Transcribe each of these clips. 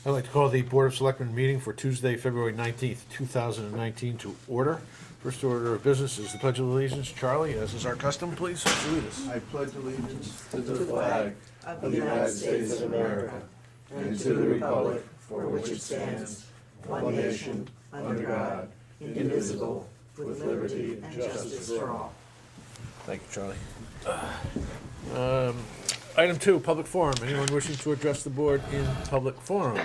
I'd like to call the Board of Selectmen meeting for Tuesday, February 19th, 2019 to order. First order of business is the Pledge of Allegiance. Charlie, as is our custom, please salute us. I pledge allegiance to the flag of the United States of America and to the republic for which it stands, one nation, under God, indivisible, with liberty and justice for all. Thank you, Charlie. Item 2, public forum. Anyone wishing to address the board in public forum?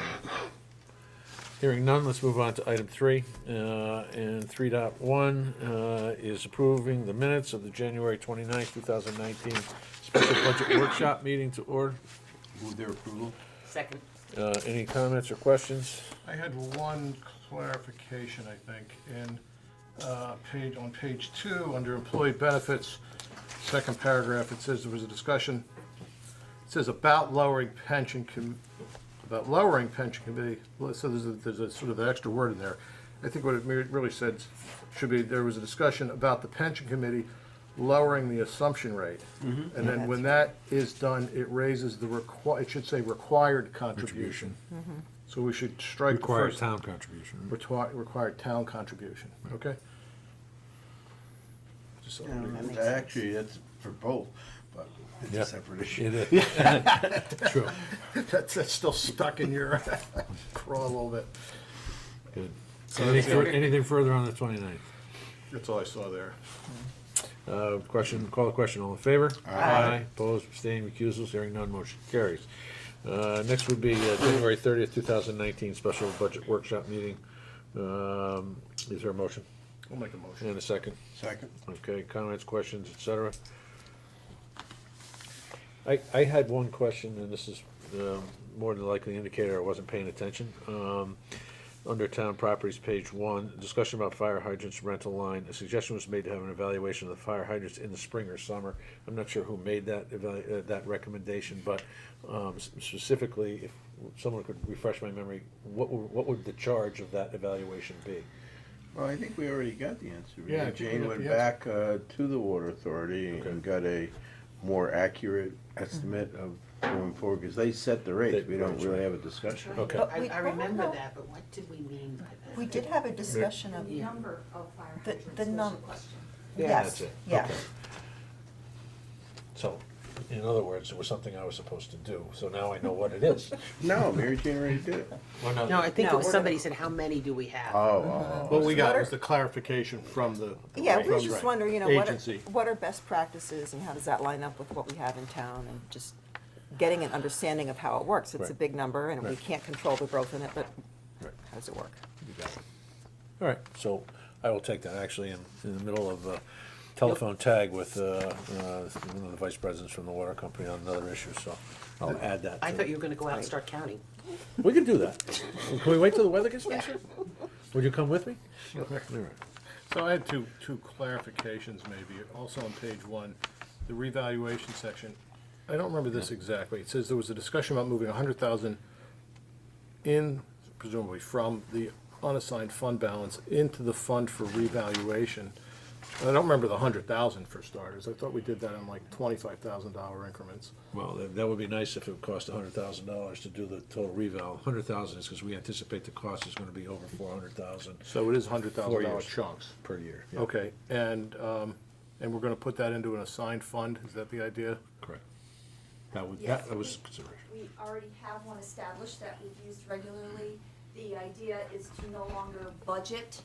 Hearing none, let's move on to item 3. And 3.1 is approving the minutes of the January 29th, 2019 special budget workshop meeting to order. Move their approval. Second. Any comments or questions? I had one clarification, I think, on page 2, under employee benefits, second paragraph, it says there was a discussion, it says about lowering pension committee, so there's a sort of an extra word in there. I think what it really said should be, there was a discussion about the pension committee lowering the assumption rate. Mm-hmm. And then when that is done, it raises it should say required contribution. So we should strike the Required first. town contribution. Required town contribution, okay? Just so everybody- Actually, that's for both, but it's Yeah. a separate issue. It is. True. That's still stuck in your craw a little bit. Good. So Anything further on the 29th? That's all I saw there. Call the question, all in favor? Aye. Opposed, abstaining, recusals, hearing none, motion carries. Next would be January 30th, 2019 special budget workshop meeting. Is there a motion? We'll make a motion. And a second? Second. Okay, comments, questions, et cetera? I had one question, and this is more than likely an indicator I wasn't paying attention. Under Town Properties, page 1, discussion about fire hydrants rental line. A suggestion was made to have an evaluation of the fire hydrants in the spring or summer. I'm not sure who made that recommendation, but specifically, if someone could refresh my memory, what would the charge of that evaluation be? Well, I think we already got the answer. Yeah, I think we Jane got went the back to the Water Authority Okay. and got a more accurate estimate of going forward, because they set the rates. We don't really have a discussion. Okay. But we- I remember that, but what did we mean by that? We did have a discussion of, The number of fire The- hydrants the was the num- question. Yeah, yes, That's it. yeah. Okay. So, in other words, it was something I was supposed to do, so now I know what it is. No, Mary Jane already did it. No, I think No, it was we're somebody gonna- said, how many do we have? What we got What are- was the clarification from the. Yeah, we from were just the wondering, Agency. what are best practices and how does that line up with what we have in town and just getting an understanding of how it works. It's a Right. big number and we Right. can't control the growth in it, but Right. how does it work? You got it. All right, so I will take that actually in the middle of a telephone tag with one of the vice presidents from the water company on another issue, so I'll add that. I to thought it. you were gonna go out and start counting. We can do that. Can we wait till the weather gets nicer? Would you come with me? All right. So I had two clarifications maybe, also on page 1, the revaluation section. I don't remember this exactly. It says there was a discussion about moving 100,000 in, presumably from the unassigned fund balance into the fund for revaluation. And I don't remember the 100,000 for starters. I thought we did that in like $25,000 increments. Well, that would be nice if it cost $100,000 to do the total reval. 100,000 is because we anticipate the cost is going to be over 400,000 So it is4 $100,000 years. chunks. per year. Yeah. Okay, and we're gonna put that into an assigned fund, is that the idea? Correct. That Yes. was consideration. We already have one established that we've used regularly. The idea is to no longer budget,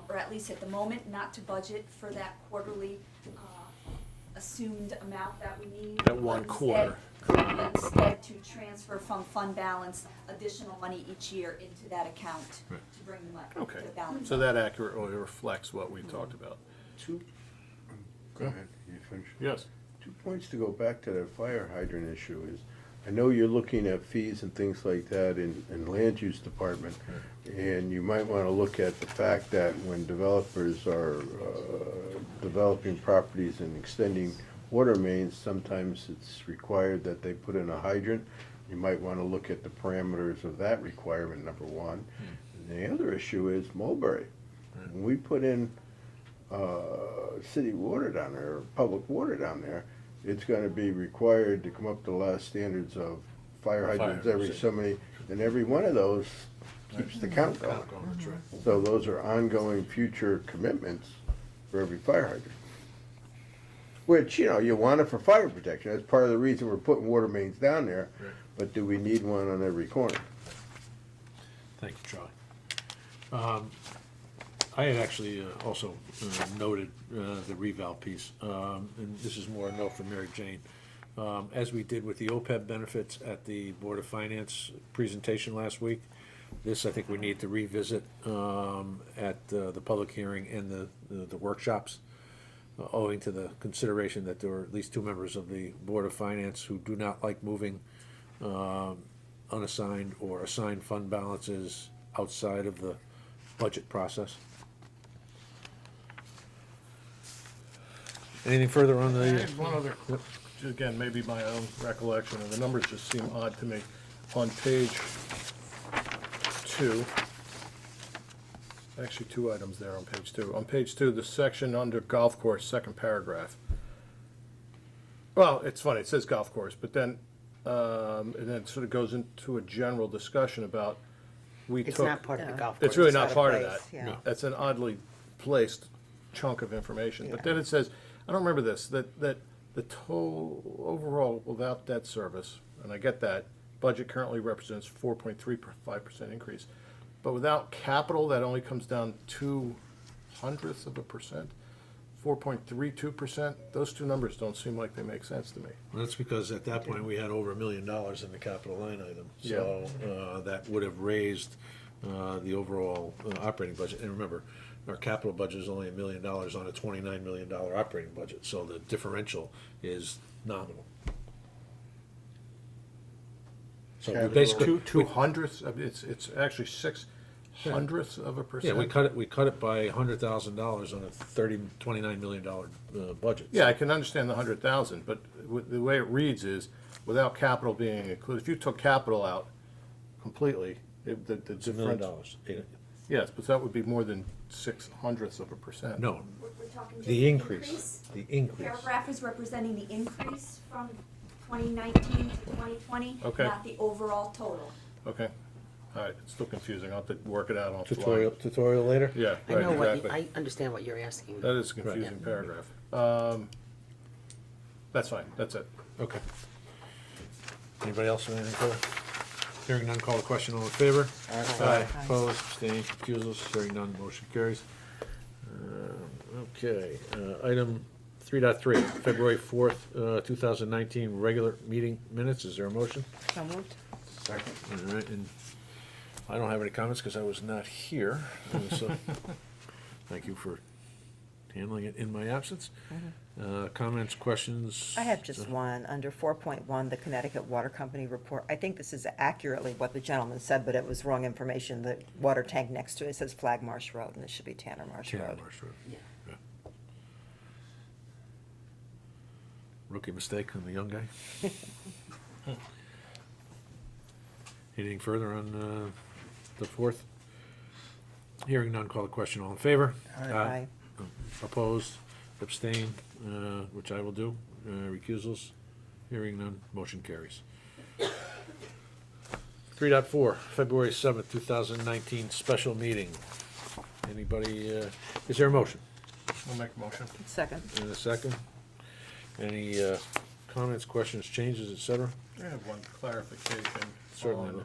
or at least at the moment, not to budget for that quarterly assumed amount that we need. That one but quarter. Instead, to transfer from fund balance additional money each year into that account Right. to bring the money, Okay, the balance. so that accurately reflects what we talked about. Go ahead, you finish. Yes. 2 points to go back to the fire hydrant issue is, I know you're looking at fees and things like that in land use department, and you might want to look at the fact that when developers are developing properties and extending water mains, sometimes it's required that they put in a hydrant. You might want to look at the parameters of that requirement, number one. And the other issue is Mulberry. When we put in city water down there, or public water down there, it's gonna be required to come up to the last standards of fire hydrants every Fire, so many, and every one of those keeps the count going. That's right. So those are ongoing future commitments for every fire hydrant. Which, you know, you want it for fire protection, that's part of the reason we're putting water mains down there. Right. But do we need one on every corner? Thank you, Charlie. I had actually also noted the reval piece, and this is more a note from Mary Jane. As we did with the OPEB benefits at the Board of Finance presentation last week, this I think we need to revisit at the public hearing and the workshops, owing to the consideration that there were at least two members of the Board of Finance who do not like moving unassigned or assigned fund balances outside of the budget process. Anything further on I the? had one other, again, maybe my own recollection, and the numbers just seem odd to me. On page 2, actually 2 items there on page 2. On page 2, the section under golf course, second paragraph. Well, it's funny, it says golf course, but then, and then it sort of goes into a general discussion about, we It's took. not part of the golf course. It's really not a part of place, that. yeah. That's an oddly placed chunk of information. But then it says, I don't remember this, that the total overall without debt service, and I get that, budget currently represents 4.35% increase. But without capital, that only comes down 0.02%, 4.32%. Those two numbers don't seem like they make sense to me. That's because at that point, we had over $1 million in the capital line item. So that would have raised the overall operating budget. And remember, our capital budget is only $1 million on a $29 million operating budget, so the differential is nominal. So we Capital- basically, Two hundredths, it's actually 600ths of a yeah, percent. we cut it by $100,000 on a $29 million budget. Yeah, I can understand the 100,000, but the way it reads is, without capital being included, if you took capital out completely, the It's $1 million. difference. Yes, but that would be more than 600ths of a percent. No, We're talking just the increase, the increase. Paragraph is representing the increase from 2019 to 2020, Okay. not the overall total. Okay, all right, it's still confusing, I'll have to work it out Tutorial, offline. tutorial later? Yeah, I right, know what, exactly. I understand what you're asking. That is a confusing paragraph. That's fine, that's it. Okay. Anybody else with anything further? Hearing none, call the question, all in favor? Aye. Opposed, abstained, recusals, hearing none, motion carries. Okay, item 3.3, February 4th, 2019, regular meeting minutes, is there a motion? So moved. Second. All right, and I don't have any comments because I was not here, so thank you for handling it in my absence. Comments, questions? I have just one, under 4.1, the Connecticut Water Company report. I think this is accurately what the gentleman said, but it was wrong information. The water tank next to it says Flag Marsh Road, and it should be Tanner Marsh Tanner Road. Marsh Road. Yeah. Yeah. Rookie mistake on the young guy. Anything further on the 4th? Hearing none, call the question, all in favor? Aye. Opposed, abstained, which I will do, recusals, hearing none, motion carries. 3.4, February 7th, 2019, special meeting. Anybody, is there a motion? I'll make a motion. Second. In a second? Any comments, questions, changes, et cetera? I have one clarification. Certainly. on the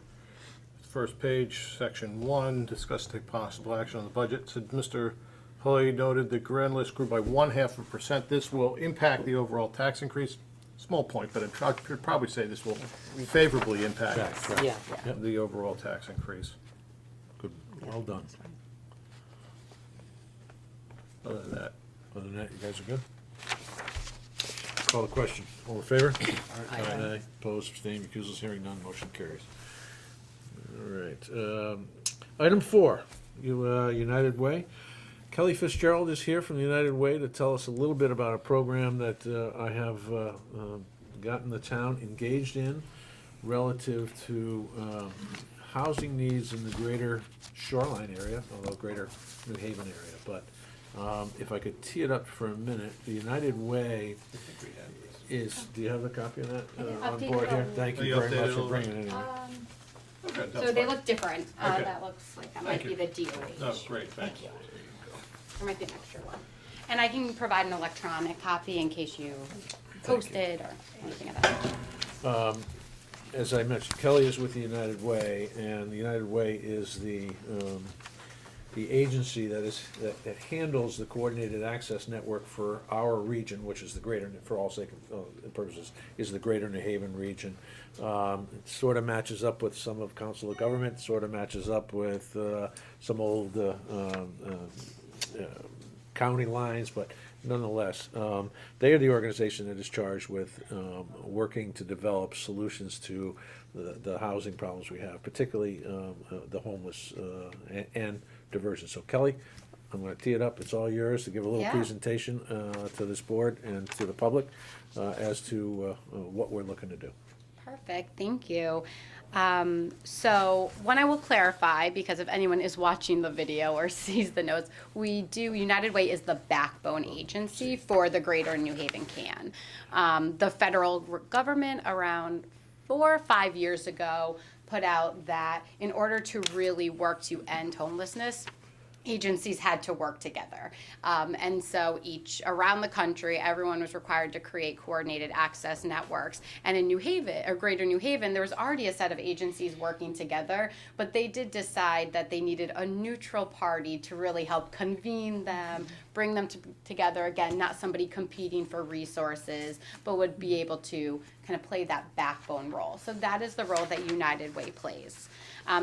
First page, section 1, discuss take possible action on the budget. Said Mr. Hoy noted the grand list grew by 0.5%. This will impact the overall tax increase. Small point, but I could probably say this will favorably impact Yeah. the overall tax increase. Good, well done. Other than that, Other than that, you guys are good? Call the question, all in favor? Aye. Opposed, abstained, recusals, hearing none, motion carries. All right, item 4, United Way. Kelly Fitzgerald is here from the United Way to tell us a little bit about a program that I have gotten the town engaged in relative to housing needs in the greater Shoreline area, although greater New Haven area. But if I could tee it up for a minute, the United Way do you have a copy of that on updated board here? on- Thank Oh, you you very updated much it for already? bringing it in. Okay, that's So they fine. look different. Okay. That looks like that Thank might be you. the DOH. Oh, great, thanks. There might be an extra one. And I can provide an electronic copy in case you post it or anything of that. As I mentioned, Kelly is with the United Way, and the United Way is the agency that handles the coordinated access network for our region, which is the greater, for all sake of purposes, is the greater New Haven region. It sort of matches up with some of Council of Government, sort of matches up with some old county lines, but nonetheless, they are the organization that is charged with working to develop solutions to the housing problems we have, particularly the homeless and diversion. So Kelly, I'm gonna tee it up, it's all yours to give a little Yeah. presentation to this board and to the public as to what we're looking to do. Perfect, thank you. So one I will clarify, because if anyone is watching the video or sees the notes, United Way is the backbone agency for the greater New Haven CAN. The federal government around 4 or 5 years ago put out that in order to really work to end homelessness, agencies had to work together. And so around the country, everyone was required to create coordinated access networks. And in New Haven, or Greater New Haven, there was already a set of agencies working together, but they did decide that they needed a neutral party to really help convene them, bring them together. Again, not somebody competing for resources, but would be able to kind of play that backbone role. So that is the role that United Way plays.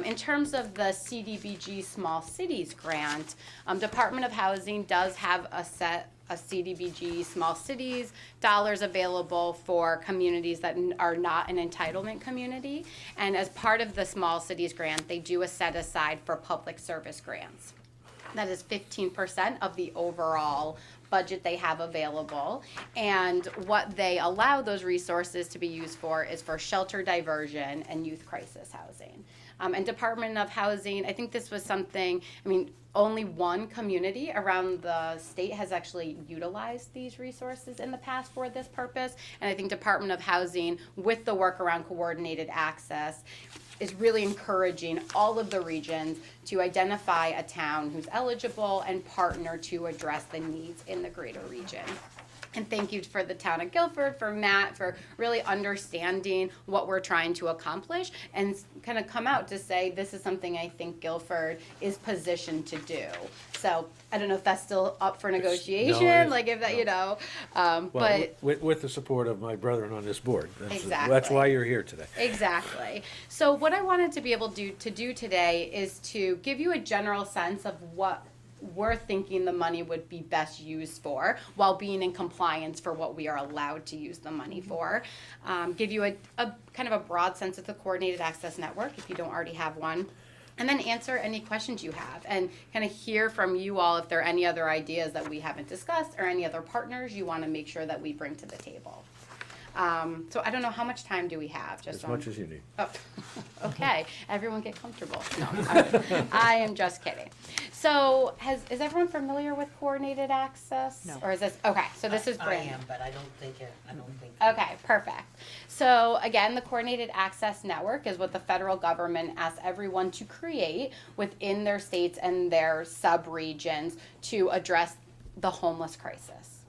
In terms of the CDBG Small Cities Grant, Department of Housing does have a CDBG Small Cities dollars available for communities that are not an entitlement community. And as part of the Small Cities Grant, they do a set aside for public service grants. That is 15% of the overall budget they have available. And what they allow those resources to be used for is for shelter diversion and youth crisis housing. And Department of Housing, I think this was something, only one community around the state has actually utilized these resources in the past for this purpose. And I think Department of Housing, with the work around coordinated access, is really encouraging all of the regions to identify a town who's eligible and partner to address the needs in the greater region. And thank you for the town of Guilford, for Matt, for really understanding what we're trying to accomplish and kind of come out to say, this is something I think Guilford is positioned to do. So I don't know if that's still up for negotiation, is. like if that, Well, but. with the support of my brethren on this board. That's Exactly. why you're here today. Exactly. So what I wanted to be able to do today is to give you a general sense of what we're thinking the money would be best used for while being in compliance for what we are allowed to use the money for. Give you a kind of a broad sense of the coordinated access network if you don't already have one. And then answer any questions you have and kind of hear from you all if there are any other ideas that we haven't discussed or any other partners you want to make sure that we bring to the table. So I don't know, how much time do we have? As much as you need. Oh, okay. Everyone get comfortable. No, I am just kidding. So is everyone familiar with coordinated access? No. Or is this, okay, so this is I brand. am, but I don't think. Okay, perfect. So again, the Coordinated Access Network is what the federal government asks everyone to create within their states and their sub-regions to address the homeless crisis.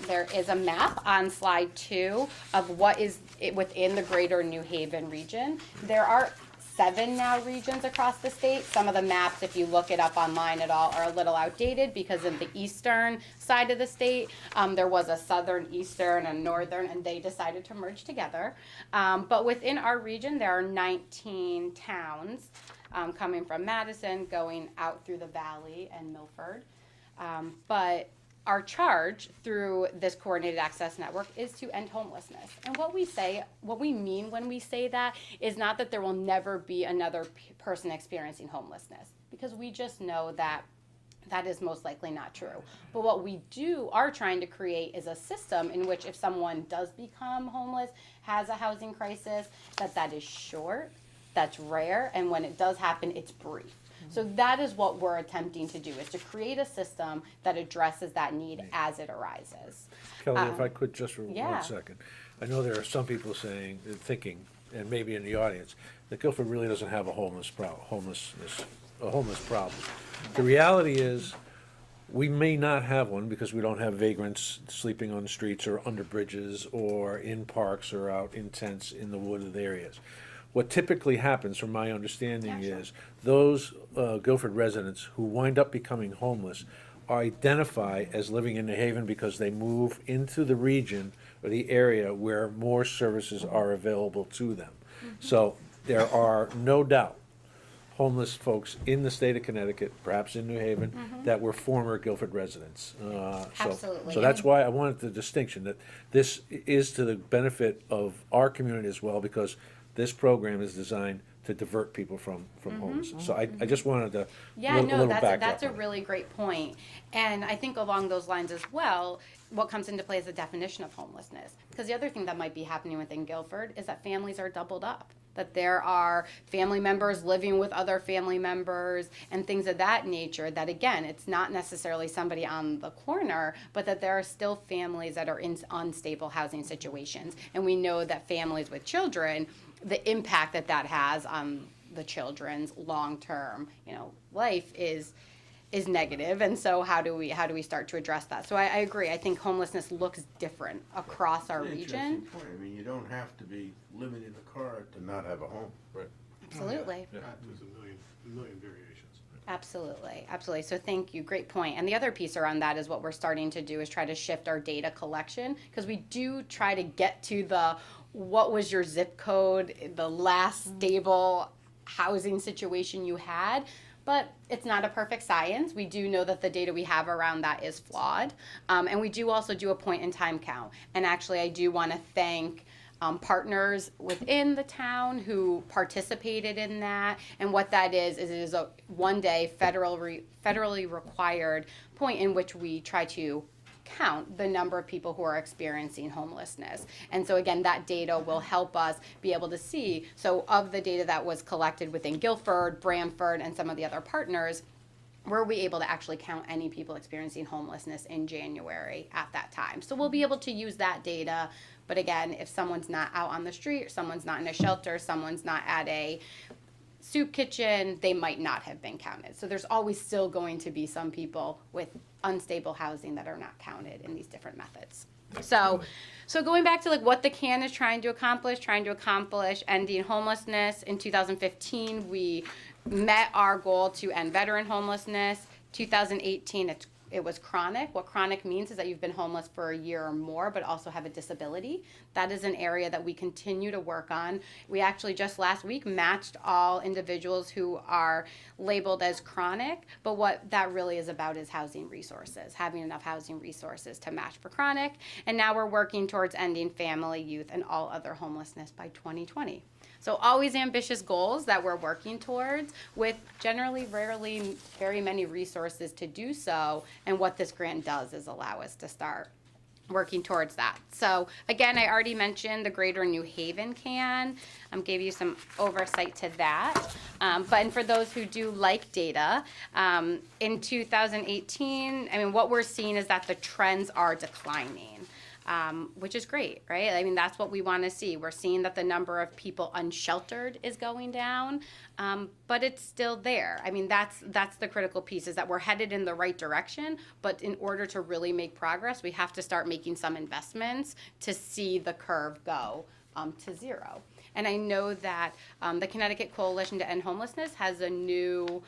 There is a map on slide 2 of what is within the greater New Haven region. There are 7 now regions across the state. Some of the maps, if you look it up online at all, are a little outdated because of the eastern side of the state. There was a southern, eastern, and northern, and they decided to merge together. But within our region, there are 19 towns coming from Madison, going out through the valley and Milford. But our charge through this coordinated access network is to end homelessness. And what we mean when we say that is not that there will never be another person experiencing homelessness, because we just know that that is most likely not true. But what we are trying to create is a system in which if someone does become homeless, has a housing crisis, that is short, that's rare, and when it does happen, it's brief. So that is what we're attempting to do, is to create a system that addresses that need as it arises. Kelly, if I could just for yeah. 1 second. I know there are some people saying, thinking, and maybe in the audience, that Guilford really doesn't have a homeless problem. The reality is, we may not have one because we don't have vagrants sleeping on the streets or under bridges or in parks or out in tents in the wooded areas. What typically happens, from my understanding, Yeah, sure. is those Guilford residents who wind up becoming homeless are identified as living in New Haven because they move into the region or the area where more services are available to them. So there are no doubt homeless folks in the state of Connecticut, perhaps in New Haven, that were former Guilford residents. Absolutely. So that's why I wanted the distinction, that this is to the benefit of our community as well, because this program is designed to divert people from homelessness. So I just wanted to, Yeah, little no, backdrop that's a on it. really great point. And I think along those lines as well, what comes into play is the definition of homelessness. Because the other thing that might be happening within Guilford is that families are doubled up. That there are family members living with other family members and things of that nature, that again, it's not necessarily somebody on the corner, but that there are still families that are in unstable housing situations. And we know that families with children, the impact that that has on the children's long-term, life is negative. And so how do we start to address that? So I agree. I think homelessness looks different across our Interesting region. point. I mean, you don't have to be living in a car to not have a home. Right. Absolutely. There's a million variations. Absolutely. So thank you. Great point. And the other piece around that is what we're starting to do is try to shift our data collection, because we do try to get to what was your zip code, the last stable housing situation you had. But it's not a perfect science. We do know that the data we have around that is flawed. And we do also do a point in time count. And actually, I do want to thank partners within the town who participated in that. And what that is it is a one-day federally required point in which we try to count the number of people who are experiencing homelessness. And so again, that data will help us be able to see, so of the data that was collected within Guilford, Bramford, and some of the other partners, were we able to actually count any people experiencing homelessness in January at that time? So we'll be able to use that data. But again, if someone's not out on the street, or someone's not in a shelter, someone's not at a soup kitchen, they might not have been counted. So there's always still going to be some people with unstable housing that are not counted in these different methods. So going back to what the CAN is trying to accomplish ending homelessness. In 2015, we met our goal to end veteran homelessness. 2018, it was chronic. What chronic means is that you've been homeless for a year or more, but also have a disability. That is an area that we continue to work on. We actually just last week matched all individuals who are labeled as chronic, but what that really is about is housing resources, having enough housing resources to match for chronic. And now we're working towards ending family, youth, and all other homelessness by 2020. So always ambitious goals that we're working towards, with rarely very many resources to do so. And what this grant does is allow us to start working towards that. So again, I already mentioned the Greater New Haven CAN. Gave you some oversight to that. But for those who do like data, in 2018, what we're seeing is that the trends are declining. Which is great, right? That's what we want to see. We're seeing that the number of people unsheltered is going down, but it's still there. That's the critical piece, is that we're headed in the right direction, but in order to really make progress, we have to start making some investments to see the curve go to zero. And I know that the Connecticut Coalition to End Homelessness has a new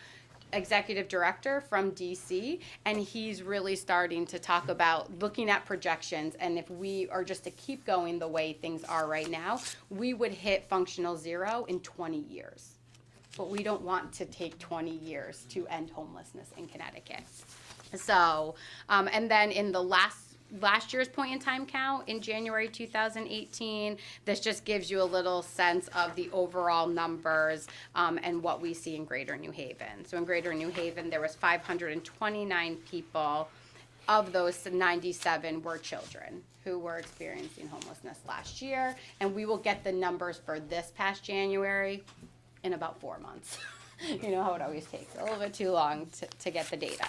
executive director from DC, and he's really starting to talk about looking at projections, and if we are just to keep going the way things are right now, we would hit functional zero in 20 years. But we don't want to take 20 years to end homelessness in Connecticut. So, and then in the last year's point in time count in January 2018, this just gives you a little sense of the overall numbers and what we see in Greater New Haven. So in Greater New Haven, there was 529 people. Of those, 97 were children who were experiencing homelessness last year, and we will get the numbers for this past January in about 4 months. You know how it always takes a little bit too long to get the data.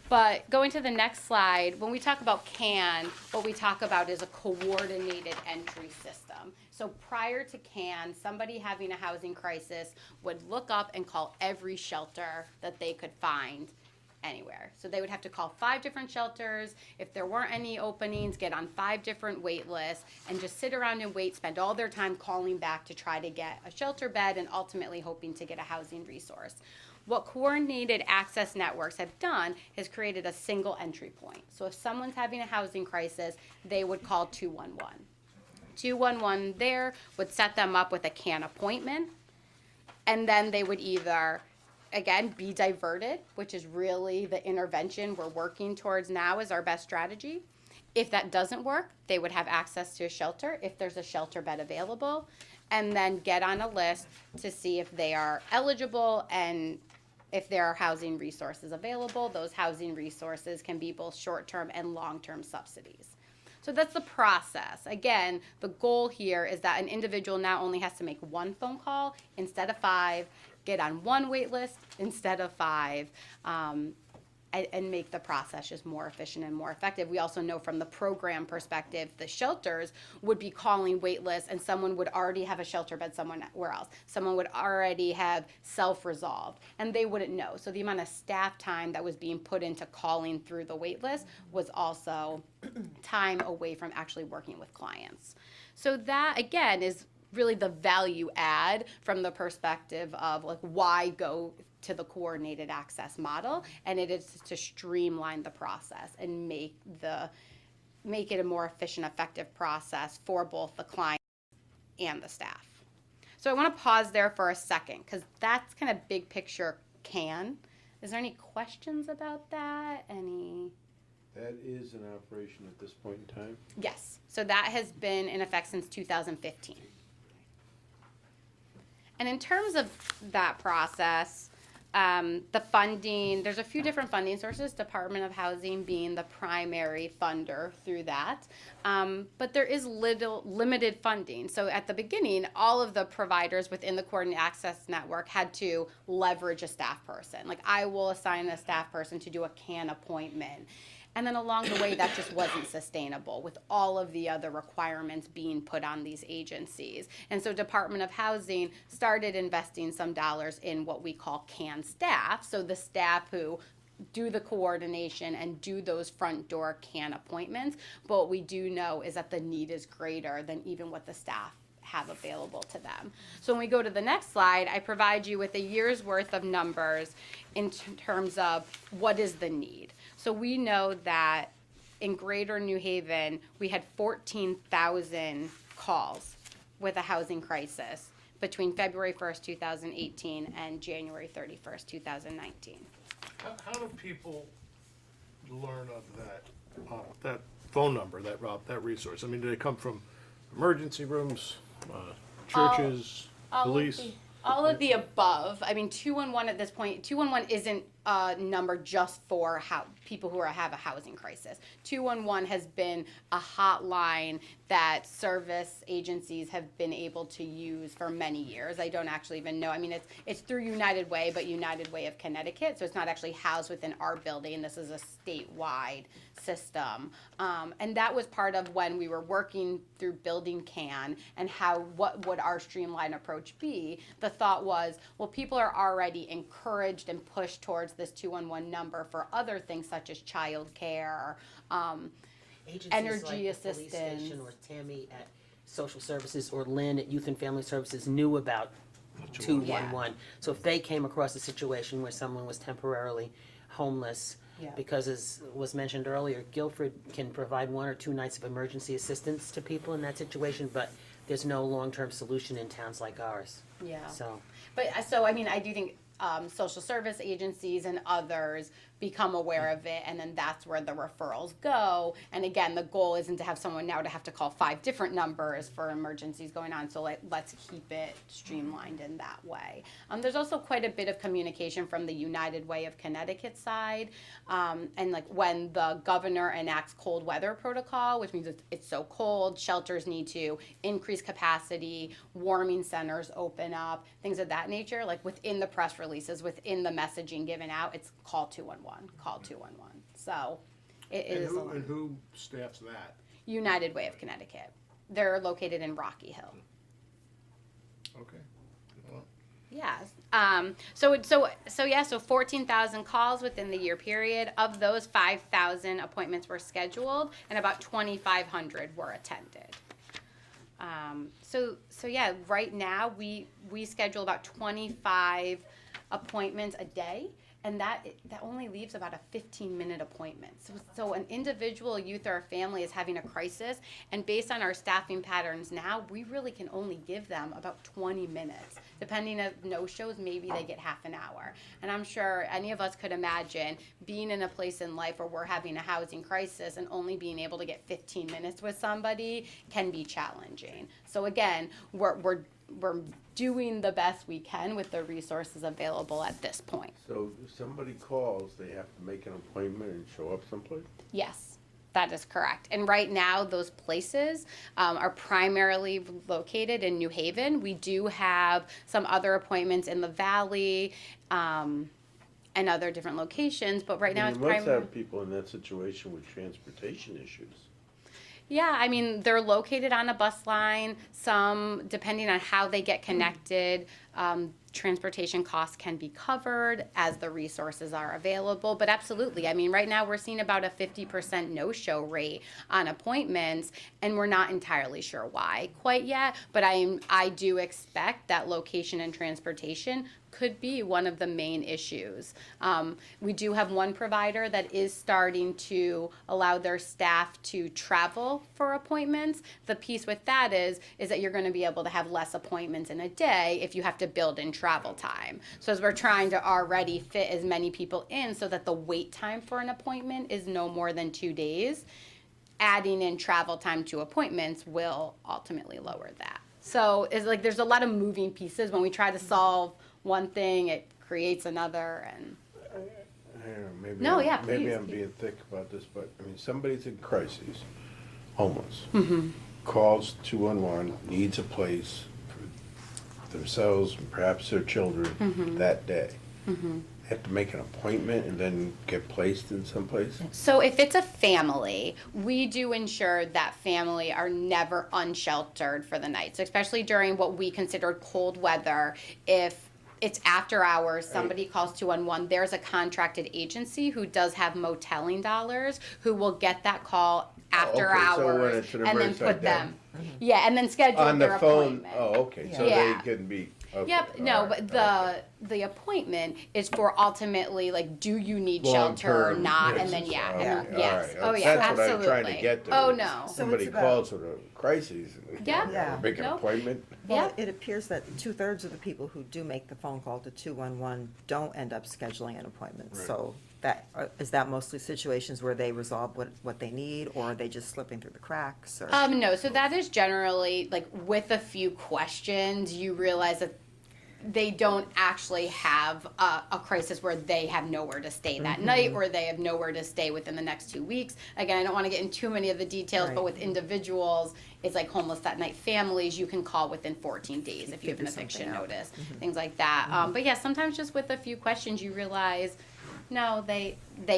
But going to the next slide, when we talk about CAN, what we talk about is a coordinated entry system. So prior to CAN, somebody having a housing crisis would look up and call every shelter that they could find anywhere. So they would have to call 5 different shelters. If there weren't any openings, get on 5 different wait lists and just sit around and wait, spend all their time calling back to try to get a shelter bed and ultimately hoping to get a housing resource. What coordinated access networks have done is created a single entry point. So if someone's having a housing crisis, they would call 211. 211 there would set them up with a CAN appointment, and then they would either, again, be diverted, which is really the intervention we're working towards now as our best strategy. If that doesn't work, they would have access to a shelter if there's a shelter bed available, and then get on a list to see if they are eligible and if there are housing resources available. Those housing resources can be both short-term and long-term subsidies. So that's the process. Again, the goal here is that an individual now only has to make 1 phone call instead of 5, get on 1 wait list instead of 5, and make the process just more efficient and more effective. We also know from the program perspective, the shelters would be calling wait lists and someone would already have a shelter bed somewhere else. Someone would already have self-resolved and they wouldn't know. So the amount of staff time that was being put into calling through the wait list was also time away from actually working with clients. So that, again, is really the value add from the perspective of like why go to the coordinated access model, and it is to streamline the process and make it a more efficient, effective process for both the client and the staff. So I want to pause there for a second because that's kind of big picture CAN. Is there any questions about that? That is an operation at this point in time? Yes. So that has been in effect since 2015. And in terms of that process, the funding, there's a few different funding sources, Department of Housing being the primary funder through that. But there is limited funding. So at the beginning, all of the providers within the Coordinated Access Network had to leverage a staff person. Like I will assign a staff person to do a CAN appointment. And then along the way, that just wasn't sustainable with all of the other requirements being put on these agencies. And so Department of Housing started investing some dollars in what we call CAN staff. So the staff who do the coordination and do those front door CAN appointments. But what we do know is that the need is greater than even what the staff have available to them. So when we go to the next slide, I provide you with a year's worth of numbers in terms of what is the need. So we know that in Greater New Haven, we had 14,000 calls with a housing crisis between February 1st, 2018 and January 31st, 2019. How do people learn of that phone number, that resource? I mean, do they come from emergency rooms, churches, police? All of the above. I mean, 211 at this point, 211 isn't a number just for people who have a housing crisis. 211 has been a hotline that service agencies have been able to use for many years. I don't actually even know. I mean, it's through United Way, but United Way of Connecticut, so it's not actually housed within our building. This is a statewide system. And that was part of when we were working through building CAN and what would our streamlined approach be. The thought was, well, people are already encouraged and pushed towards this 211 number for other things such as child care, Agencies energy like the police assistance. station or Tammy at Social Services or Lynn at Youth and Family Services knew about 211. So if they came across a situation where someone was temporarily homeless, Yeah. because as was mentioned earlier, Guilford can provide 1 or 2 nights of emergency assistance to people in that situation, but there's no long-term solution in towns like ours. Yeah. So, But so, I mean, I do think social service agencies and others become aware of it, and then that's where the referrals go. And again, the goal isn't to have someone now to have to call 5 different numbers for emergencies going on, so let's keep it streamlined in that way. There's also quite a bit of communication from the United Way of Connecticut side, and like when the governor enacts cold weather protocol, which means it's so cold, shelters need to increase capacity, warming centers open up, things of that nature, like within the press releases, within the messaging given out, it's call 211, call 211. So it is a lot. And who staffs that? United Way of Connecticut. They're located in Rocky Hill. Okay. Well, Yes. So 14,000 calls within the year period. Of those, 5,000 appointments were scheduled, and about 2,500 were attended. So yeah, right now we schedule about 25 appointments a day, and that only leaves about a 15-minute appointment. So an individual, youth, or a family is having a crisis, and based on our staffing patterns now, we really can only give them about 20 minutes. Depending on no-shows, maybe they get half an hour. And I'm sure any of us could imagine being in a place in life where we're having a housing crisis and only being able to get 15 minutes with somebody can be challenging. So again, we're doing the best we can with the resources available at this point. So if somebody calls, they have to make an appointment and show up someplace? Yes, that is correct. And right now, those places are primarily located in New Haven. We do have some other appointments in the Valley and other different locations, but right now it's You must primarily. have people in that situation with transportation issues. Yeah, I mean, they're located on a bus line. Some, depending on how they get connected, transportation costs can be covered as the resources are available. But absolutely, I mean, right now we're seeing about a 50% no-show rate on appointments, and we're not entirely sure why quite yet. But I do expect that location and transportation could be one of the main issues. We do have one provider that is starting to allow their staff to travel for appointments. The piece with that is that you're going to be able to have less appointments in a day if you have to build in travel time. So as we're trying to already fit as many people in so that the wait time for an appointment is no more than 2 days, adding in travel time to appointments will ultimately lower that. So it's like there's a lot of moving pieces. When we try to solve one thing, it creates another, and I don't know, maybe. No, yeah, Maybe please. I'm being thick about this, but, I mean, somebody's in crisis, homeless. Mm-hmm. Calls 211, needs a place for themselves and perhaps their children Mm-hmm. that day. Have to make an appointment and then get placed in some place? so if it's a family, we do ensure that family are never unsheltered for the night. So especially during what we consider cold weather, if it's after hours, somebody calls 211, there's a contracted agency who does have moteling dollars who will get that call after okay, so when hours it's an and then emergency, put then- them, yeah, and then schedule On their the phone, appointment. oh, okay, so Yeah. they can be, okay. Yep, no, all but right, the appointment is for ultimately, like, do you need shelter or Long-term not, and then, basis. yeah, Okay, and then, all yes, right. oh, yeah, That's what I'm trying to absolutely. get to. Oh, is no. So Somebody it's about- calls with a crisis. and Yeah. Yeah. Make an Nope. appointment? Well, Yeah. it appears that 2/3 of the people who do make the phone call to 211 don't end up scheduling an appointment. Right. So is that mostly situations where they resolve what they need, or are they just slipping through the cracks, or? No, so that is generally, like, with a few questions, you realize that they don't actually have a crisis where they have nowhere to stay that night, or they have nowhere to stay within the next 2 weeks. Again, I don't want to get into too many of the details, but Right. with individuals, it's like homeless that night families, you can call within 14 days if you have an Figure something eviction out. notice, things like that. But yeah, sometimes just with a few questions, you realize, no, they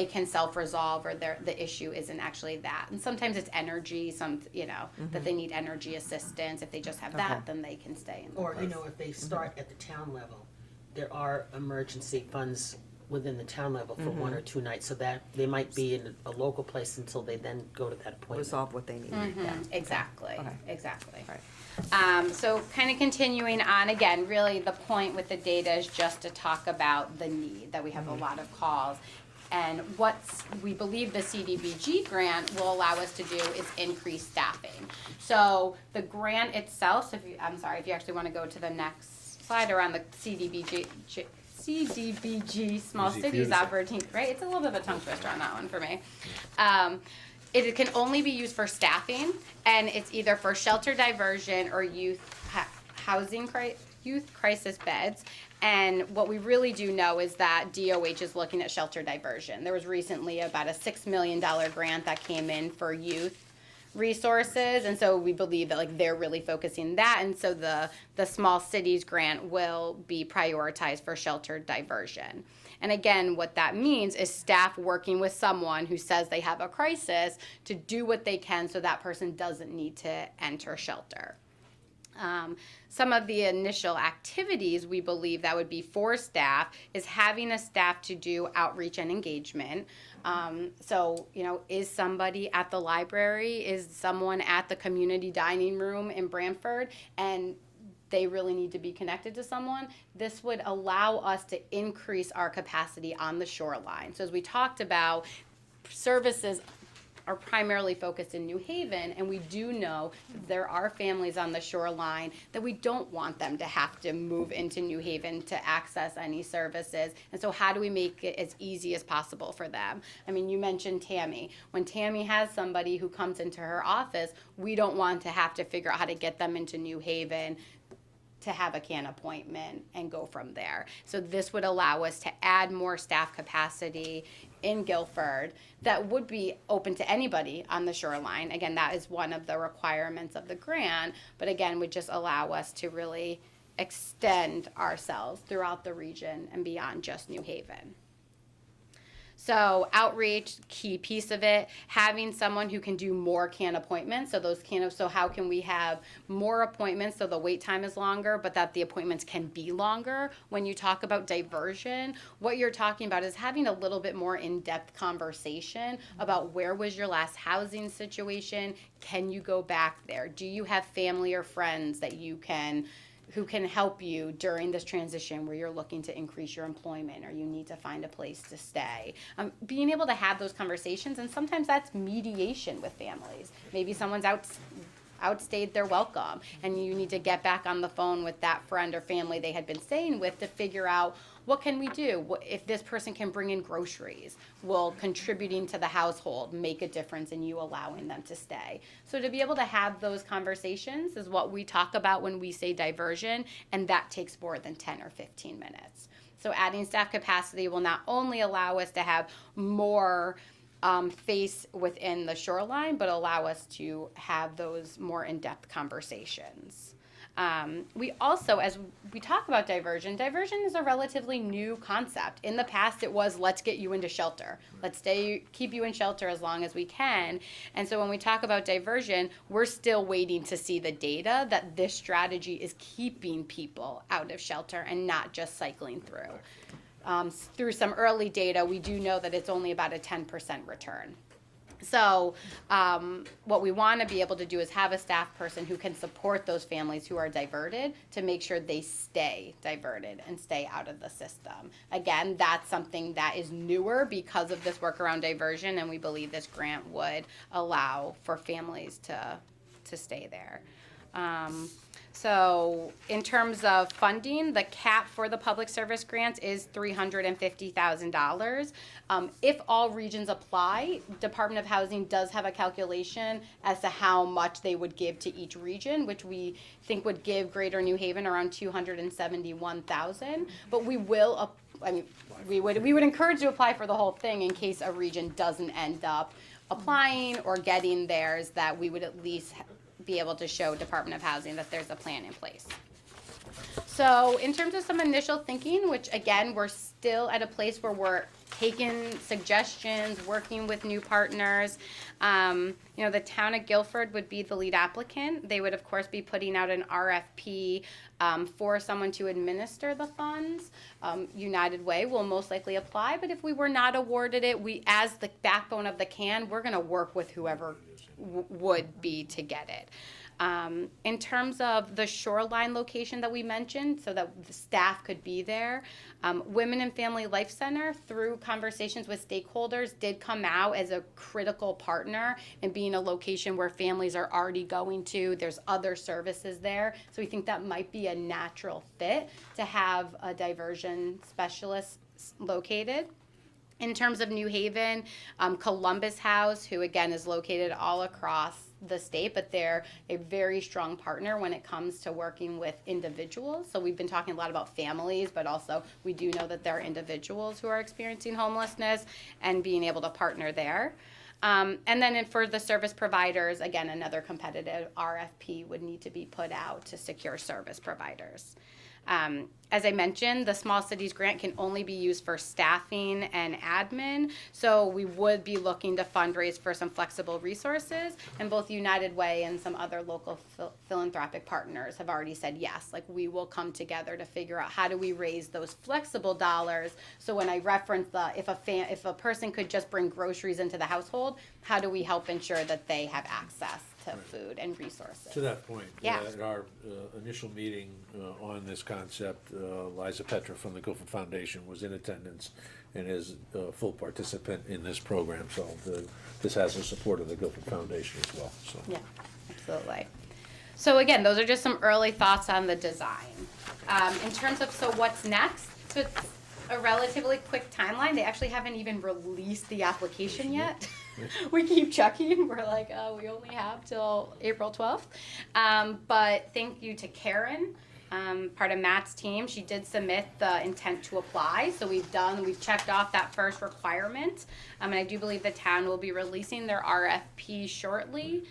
can self-resolve, or the issue isn't actually that. And sometimes it's energy, that they need energy assistance. If they just have that, Okay. then they can stay in the Or, place. if they start at the town level, there are emergency funds within the town level for 1 or 2 nights, so that they might be in a local place until they then go to that appointment. Resolve what they need. Yeah. Exactly, Okay. exactly. Right. So kind of continuing on, again, really the point with the data is just to talk about the need, that we have a lot of calls. And what we believe the CDBG grant will allow us to do is increase staffing. So the grant itself, if you actually want to go to the next slide around the CDBG Small Easy for you Cities to say. Opportunity, right? It's a little bit of a tongue twister on that one for me. It can only be used for staffing, and it's either for shelter diversion or youth crisis beds. And what we really do know is that DOH is looking at shelter diversion. There was recently about a $6 million grant that came in for youth resources, and so we believe that like they're really focusing that, and so the small cities grant will be prioritized for shelter diversion. And again, what that means is staff working with someone who says they have a crisis to do what they can so that person doesn't need to enter shelter. Some of the initial activities we believe that would be for staff is having a staff to do outreach and engagement. So, is somebody at the library? Is someone at the community dining room in Brantford? And they really need to be connected to someone. This would allow us to increase our capacity on the shoreline. So as we talked about, services are primarily focused in New Haven, and we do know that there are families on the shoreline that we don't want them to have to move into New Haven to access any services. And so how do we make it as easy as possible for them? I mean, you mentioned Tammy. When Tammy has somebody who comes into her office, we don't want to have to figure out how to get them into New Haven to have a CAN appointment and go from there. So this would allow us to add more staff capacity in Guilford that would be open to anybody on the shoreline. Again, that is one of the requirements of the grant, but again, would just allow us to really extend ourselves throughout the region and beyond just New Haven. So outreach, key piece of it, having someone who can do more CAN appointments. So how can we have more appointments so the wait time is longer, but that the appointments can be longer? When you talk about diversion, what you're talking about is having a little bit more in-depth conversation about where was your last housing situation? Can you go back there? Do you have family or friends that who can help you during this transition where you're looking to increase your employment or you need to find a place to stay? Being able to have those conversations, and sometimes that's mediation with families. Maybe someone's outstayed their welcome, and you need to get back on the phone with that friend or family they had been staying with to figure out, what can we do? If this person can bring in groceries, will contributing to the household make a difference in you allowing them to stay? So to be able to have those conversations is what we talk about when we say diversion, and that takes more than 10 or 15 minutes. So adding staff capacity will not only allow us to have more face within the shoreline, but allow us to have those more in-depth conversations. We also, as we talk about diversion is a relatively new concept. In the past, it was, let's get you into shelter. Let's keep you in shelter as long as we can. And so when we talk about diversion, we're still waiting to see the data that this strategy is keeping people out of shelter and not just cycling through. Through some early data, we do know that it's only about a 10% return. So what we want to be able to do is have a staff person who can support those families who are diverted to make sure they stay diverted and stay out of the system. Again, that's something that is newer because of this work around diversion, and we believe this grant would allow for families to stay there. So in terms of funding, the cap for the public service grants is $350,000. If all regions apply, Department of Housing does have a calculation as to how much they would give to each region, which we think would give Greater New Haven around $271,000. But we will, we would encourage to apply for the whole thing in case a region doesn't end up applying or getting theirs, that we would at least be able to show Department of Housing that there's a plan in place. So in terms of some initial thinking, which again, we're still at a place where we're taking suggestions, working with new partners. The town of Guilford would be the lead applicant. They would of course be putting out an RFP for someone to administer the funds. United Way will most likely apply, but if we were not awarded it, we, as the backbone of the CAN, we're gonna work with whoever would be to get it. In terms of the shoreline location that we mentioned, so that the staff could be there, Women and Family Life Center, through conversations with stakeholders, did come out as a critical partner in being a location where families are already going to. There's other services there. So we think that might be a natural fit to have a diversion specialist located. In terms of New Haven, Columbus House, who again is located all across the state, but they're a very strong partner when it comes to working with individuals. So we've been talking a lot about families, but also we do know that there are individuals who are experiencing homelessness and being able to partner there. And then for the service providers, again, another competitive RFP would need to be put out to secure service providers. As I mentioned, the Small Cities Grant can only be used for staffing and admin, so we would be looking to fundraise for some flexible resources, and both United Way and some other local philanthropic partners have already said yes, like we will come together to figure out how do we raise those flexible dollars. So when I reference if a person could just bring groceries into the household, how do we help ensure that they have access to food and resources? To that point, Yeah. at our initial meeting on this concept, Liza Petra from the Guilford Foundation was in attendance and is a full participant in this program. So this has the support of the Guilford Foundation as well. So Yeah, absolutely. So again, those are just some early thoughts on the design. In terms of, so what's next? So it's a relatively quick timeline. They actually haven't even released the application yet. We keep checking. We're like, oh, we only have till April 12th. But thank you to Karen, part of Matt's team. She did submit the intent to apply. So we've checked off that first requirement. And I do believe the town will be releasing their RFP shortly.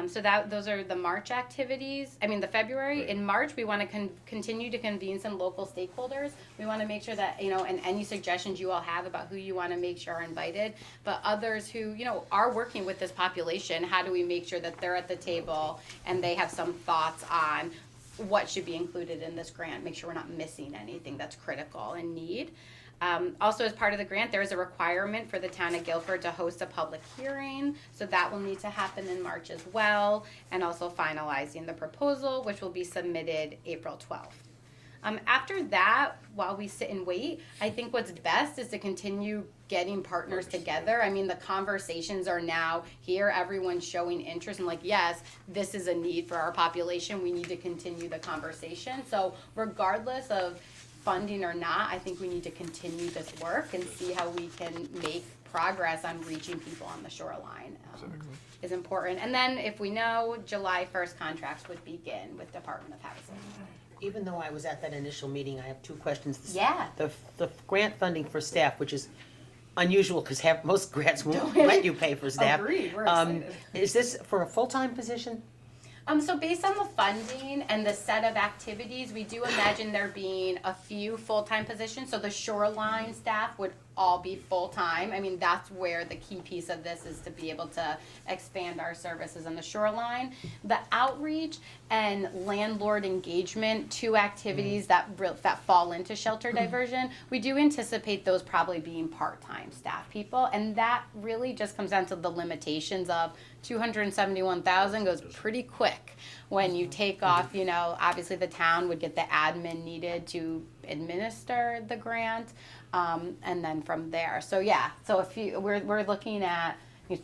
So those are the March activities. The February. In March, we want to continue to convene some local stakeholders. We want to make sure that, and any suggestions you all have about who you want to make sure are invited, but others who, are working with this population, how do we make sure that they're at the table and they have some thoughts on what should be included in this grant, make sure we're not missing anything that's critical and need. Also, as part of the grant, there is a requirement for the town of Guilford to host a public hearing, so that will need to happen in March as well, and also finalizing the proposal, which will be submitted April 12th. After that, while we sit and wait, I think what's best is to continue getting partners together. The conversations are now here, everyone's showing interest and yes, this is a need for our population, we need to continue the conversation. So regardless of funding or not, I think we need to continue this work and see how we can make progress on reaching people on the shoreline. Is important. And then if we know, July 1st contracts would begin with Department of Housing. Even though I was at that initial meeting, I have two questions. Yeah. The grant funding for staff, which is unusual because most grants won't let you pay for staff. Agreed, we're excited. Is this for a full-time position? So based on the funding and the set of activities, we do imagine there being a few full-time positions. So the shoreline staff would all be full-time. That's where the key piece of this is, to be able to expand our services on the shoreline. The outreach and landlord engagement, two activities that fall into shelter diversion, we do anticipate those probably being part-time staff people. And that really just comes down to the limitations of $271,000 goes pretty quick when you take off, obviously the town would get the admin needed to administer the grant, and then from there. So yeah, so we're looking at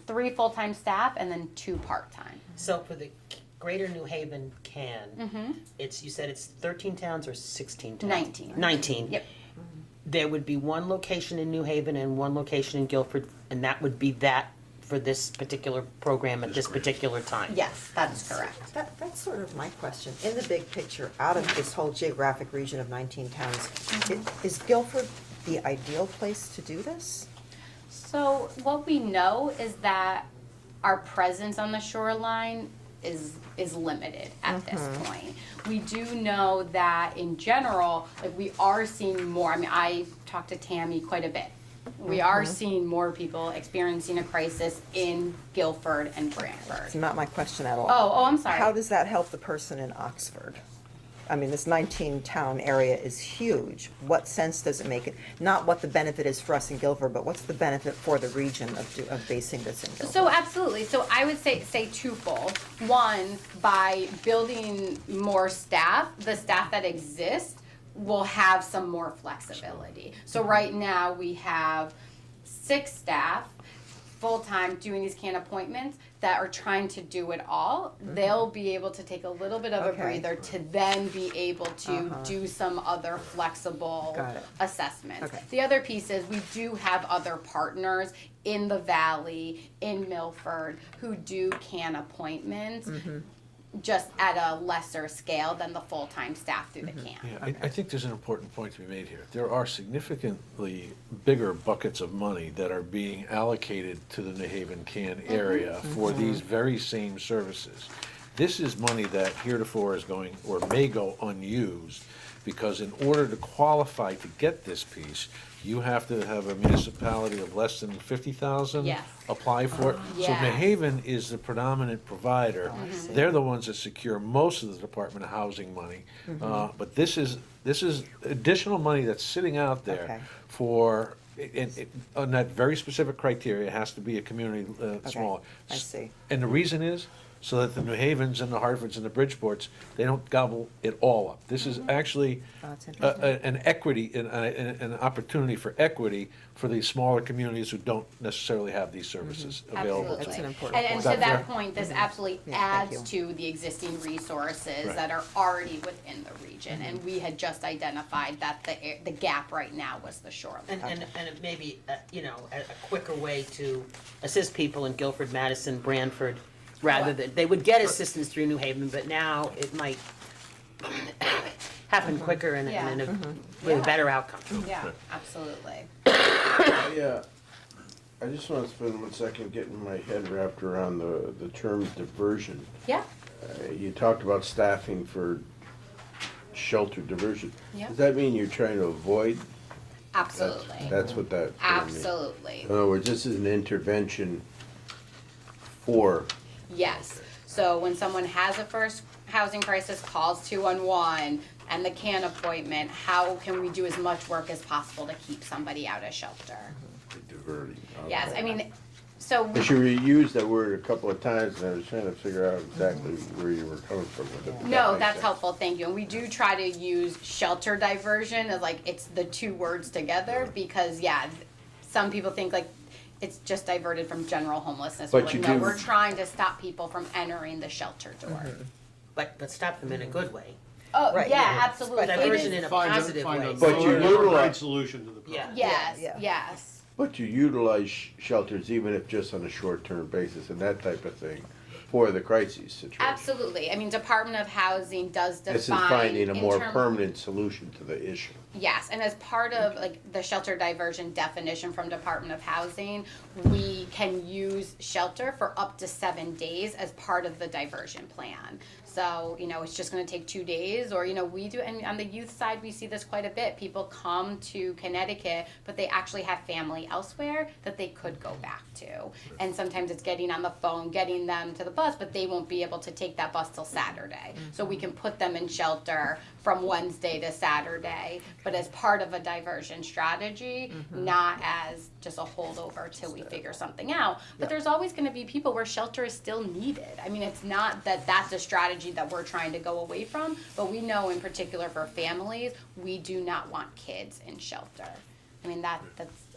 3 full-time staff and then 2 part-time. So for the Greater New Haven you said it's 13 towns or 16 towns? 19. 19. Yep. There would be one location in New Haven and one location in Guilford, and that would be that for this particular program at this particular time? Yes, that's correct. That's sort of my question. In the big picture, out of this whole geographic region of 19 towns, is Guilford the ideal place to do this? So what we know is that our presence on the shoreline is limited at this point. We do know that in general, we are seeing more. I talked to Tammy quite a bit. We are seeing more people experiencing a crisis in Guilford and Brantford. It's not my question at all. Oh, I'm sorry. How does that help the person in Oxford? I mean, this 19-town area is huge. What sense does it make? Not what the benefit is for us in Guilford, but what's the benefit for the region of basing this in Guilford? So absolutely. So I would say twofold. One, by building more staff, the staff that exists will have some more flexibility. So right now we have 6 staff full-time doing these CAN appointments that are trying to do it all. They'll be able to take a little bit of a Okay. breather to then be able to do some other flexible Got it. assessments. Okay. The other piece is we do have other partners in the valley, in Milford, who do CAN appointments, just at a lesser scale than the full-time staff through the CAN. Yeah, I think there's an important point to be made here. There are significantly bigger buckets of money that are being allocated to the New Haven CAN area for these very same services. This is money that heretofore is going, or may go unused, because in order to qualify to get this piece, you have to have a municipality of less than 50,000 Yes. apply for it. So New Yes. Haven is the predominant provider. They're the ones that secure most of the Department of Housing money. But this is additional money that's sitting out Okay. there for, on that very specific criteria, it has to be a community smaller. I see. And the reason is, so that the New Havens and the Hartfords and the Bridgeports, they don't gobble it all up. This is actually Oh, that's interesting. an equity, an opportunity for equity for these smaller communities who don't necessarily have these services available to Absolutely. That's an important And point. to Is that that fair? point, this absolutely Yeah, thank adds to the existing resources Right. that are already within the region. And we had just identified that the gap right now was the shoreline. And it may be, you know, a quicker way to assist people in Guilford, Madison, Branford, rather than, they would get assistance through New Haven, but now it might happen quicker and Yeah. with a Yeah. better outcome. Yeah, absolutely. Yeah, I just want to spend 1 second getting my head wrapped around the term diversion. Yeah, You talked about staffing for shelter diversion. Yeah. Does that mean you're trying to avoid? absolutely. That's what that term means. Absolutely. In other words, this is an intervention for, Yes. So when someone has a first housing crisis, calls 211 and the CAN appointment, how can we do as much work as possible to keep somebody out of shelter? diverting. Yes, I mean, so Because you used that word a couple of times, and I was trying to figure out exactly where you were coming from with it. no, that's helpful, thank you. And we do try to use shelter diversion as like, it's the 2 words together because, yeah, some people think like it's just diverted from general homelessness. But We're you like, no, do- we're trying to stop people from entering the shelter door. But stop them in a good way. Oh, Right, yeah, yeah. absolutely. It Diversion is- in a Find positive find way. But you a utilize- right solution to the problem. Yeah. Yes, Yeah. yes. But you utilize shelters even if just on a short-term basis and that type of thing for the crises situation. Absolutely. I mean, Department of Housing does define. This is finding a more interim- permanent solution to the issue. Yes, and as part of like the shelter diversion definition from Department of Housing, we can use shelter for up to 7 days as part of the diversion plan. So, you know, it's just gonna take 2 days, or, you know, we do, and on the youth side, we see this quite a bit. People come to Connecticut, but they actually have family elsewhere that they could go back to. And sometimes it's getting on the phone, getting them to the bus, but they won't be able to take that bus till Saturday. So we can put them in shelter from Wednesday to Saturday, but as part of a diversion strategy, not as just a holdover till we figure something out. But there's always gonna be people where shelter is still needed. I mean, it's not that that's a strategy that we're trying to go away from, but we know in particular for families, we do not want kids in shelter. I mean, that's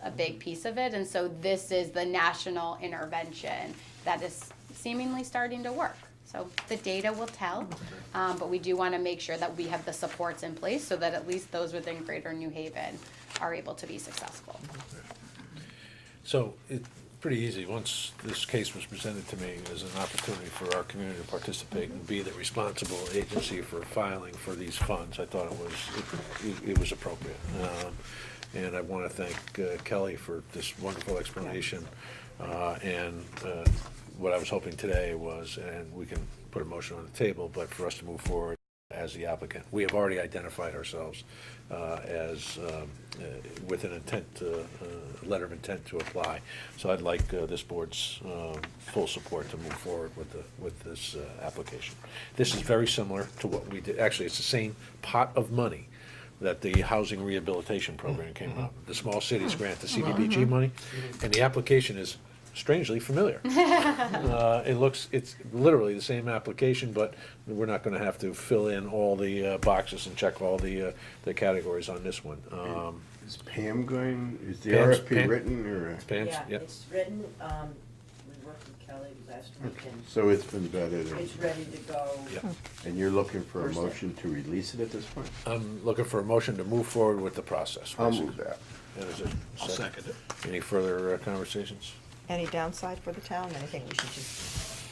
a big piece of it, and so this is the national intervention that is seemingly starting to work. So the data will tell, but we do want to make sure that we have the supports in place so that at least those within Greater New Haven are able to be successful. So it's pretty easy. Once this case was presented to me as an opportunity for our community to participate and be the responsible agency for filing for these funds, I thought it was appropriate. And I want to thank Kelly for this wonderful explanation. And what I was hoping today was, and we can put a motion on the table, but for us to move forward as the applicant. We have already identified ourselves as, with an intent, letter of intent to apply. So I'd like this board's full support to move forward with this application. This is very similar to what we did, actually, it's the same pot of money that the Housing Rehabilitation Program came out, the Small Cities Grant, the CDBG money, and the application is strangely familiar. It's literally the same application, but we're not gonna have to fill in all the boxes and check all the categories on this one. Is Pam going, is the Pam's- RFP Pam- written, or? Pam's, Yeah, yep. it's written, we worked with Kelly last week, and So it's been vetted, it's ready to go. Yep. and you're looking for a First step. motion to release it at this point? I'm looking for a motion to move forward with the process. I'll move that. And is it I'll second it. Any further conversations? Any downside for the town? Anything we should just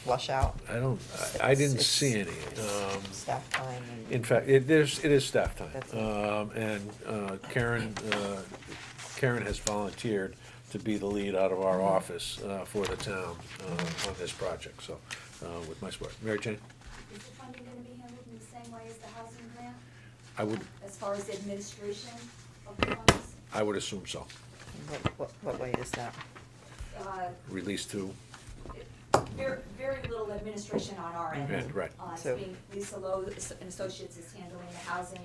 flush out? I didn't It's- see any. Staff time and. In fact, it is staff time. That's it. And Karen has volunteered to be the lead out of our office for the town on this project, so, with my support. Mary Jane? Is the funding gonna be handled in the same way as the housing grant, I would, as far as the administration of the funds? I would assume so. What way is that? Release to, Very, very little administration on our end. Right, right. It's So- being, Lisa Lowe and Associates is handling the housing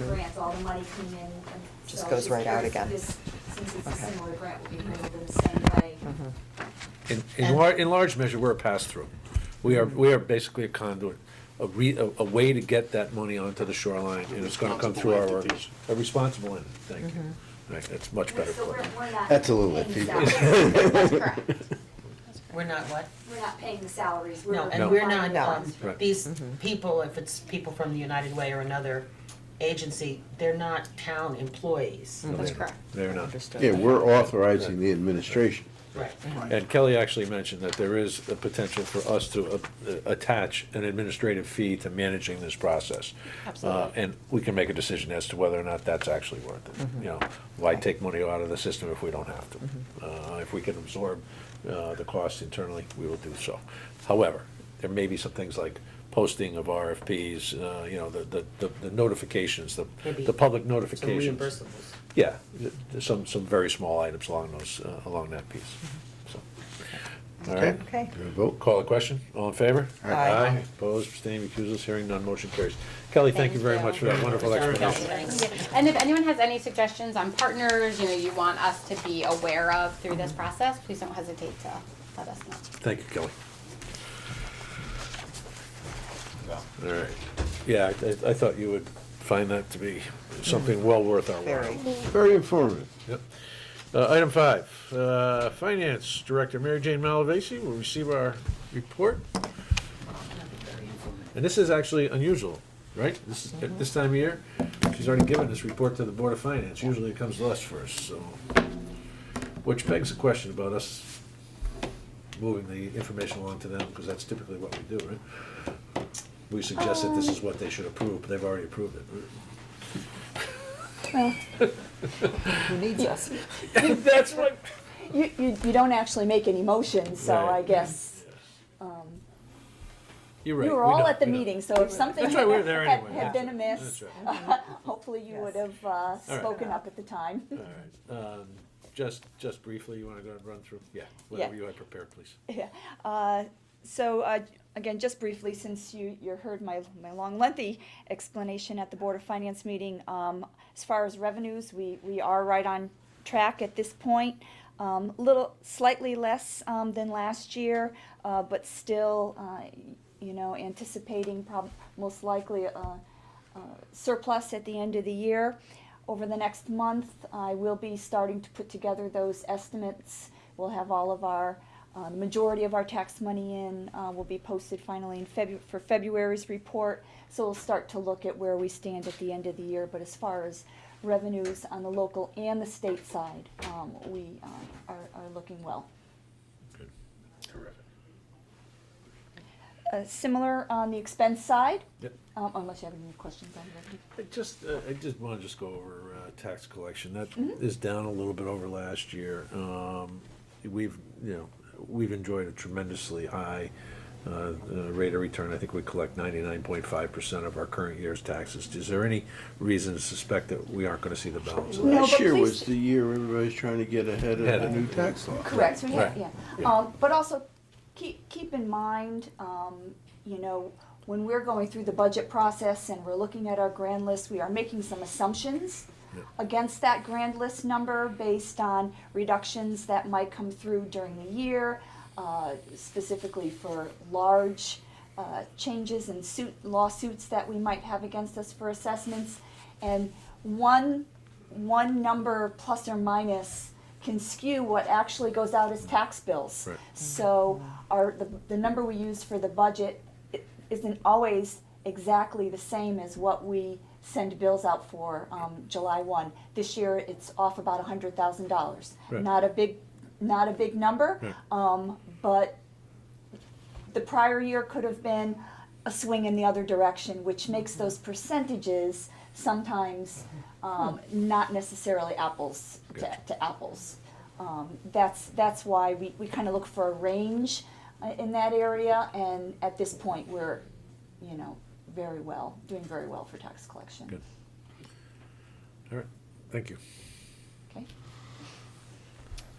grants, all the money coming in, and Just so goes she's right out curious if again. this, since it's a Okay. similar grant, will be handled in the same way. in large measure, we're a pass-through. We are basically a conduit, a way to get that money onto the shoreline, and it's gonna come through our organization. A responsible entity, thank you. Right, that's much better. So we're not. That's a little paying iffy. salaries. That's correct. We're not what? We're not paying the salaries. No, We're and we're providing not, funds. Right. these people, if it's people from the United Way or another agency, they're not town employees. No, That's they're- correct. They're not. Understood. Yeah, we're authorizing the administration. Right. And Kelly actually mentioned that there is a potential for us to attach an administrative fee to managing this process. Absolutely. And we can make a decision as to whether or not that's actually worth it. You know, why take money out of the system if we don't have to? If we can absorb the cost internally, we will do so. However, there may be some things like posting of RFPs, you know, the notifications, Maybe the public Some notifications. reimbursables. Yeah, there's some very small items along those, along that piece, so. All right, Okay. Gonna vote? call a question, all in favor? Aye. Opposed, abstaining, recusals, hearing none, motion carries. Kelly, thank you very much for that wonderful explanation. And if anyone has any suggestions on partners, you want us to be aware of through this process, please don't hesitate to let us know. Thank you, Kelly. All right, yeah, I thought you would find that to be something well worth our while. Very. Very informative. Yep. Item 5, Finance Director Mary Jane Malavasi will receive our report. And this is actually unusual, right? This is, at this time of year, she's already given this report to the Board of Finance. Usually it comes to us first, so. Which begs the question about us moving the information along to them, because that's typically what we do, right? We suggest that this is what they should approve, but they've already approved it. Who needs us? That's what. You don't actually make any motions, so Right. I guess, You're right. you were we all know, at the we know. meeting, so if something That's right, we were there had anyway. had been That's amiss, right. hopefully you would Yes. have right. spoken up at the time. All right, just briefly, you wanna go ahead and run through? Yeah, whatever you had prepared, please. Yeah. So, again, just briefly, since you heard my long, lengthy explanation at the Board of Finance meeting, as far as revenues, we are right on track at this point. Slightly less than last year, but still, anticipating most likely a surplus at the end of the year. Over the next month, I will be starting to put together those estimates. We'll have all of our, the majority of our tax money in, will be posted finally in for February's report. So we'll start to look at where we stand at the end of the year. But as far as revenues on the local and the state side, we are looking well. Good. Terrific. Similar on the expense side, Yep. unless you have any questions on revenue. I just wanna go over, tax collection, that is down a little bit over last year. We've enjoyed a tremendously high, rate of return. I think we collect 99.5% of our current year's taxes. Is there any reason to suspect that we aren't gonna see the balance of that? No, Last but year please- was the year everybody's trying to get ahead of the new tax law. Correct, so Right. But also, keep in mind, you know, when we're going through the budget process and we're looking at our grand list, we are making some assumptions Yeah. against that grand list number based on reductions that might come through during the year, specifically for large changes in lawsuits that we might have against us for assessments. And one number plus or minus can skew what actually goes out as tax bills. Right. So the number we use for the budget isn't always exactly the same as what we send bills out for July 1. This year, it's off about $100,000. Right. Not a big number, Right. but the prior year could have been a swing in the other direction, which makes those percentages sometimes not necessarily apples to apples. That's why we kind of look for a range in that area, and at this point, we're, you know, doing very well for tax collection. Good. All right, thank you. Okay.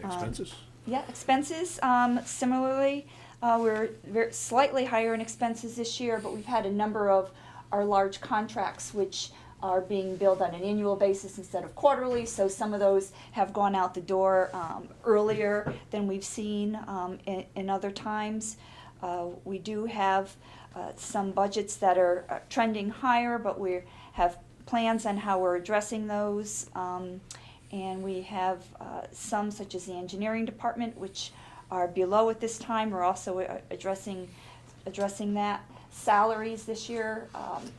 Expenses? Yeah, expenses, similarly, we're slightly higher in expenses this year, but we've had a number of our large contracts which are being billed on an annual basis instead of quarterly, so some of those have gone out the door earlier than we've seen in other times. We do have some budgets that are trending higher, but we have plans on how we're addressing those. And we have some, such as the engineering department, which are below at this time. We're also addressing that. Salaries this year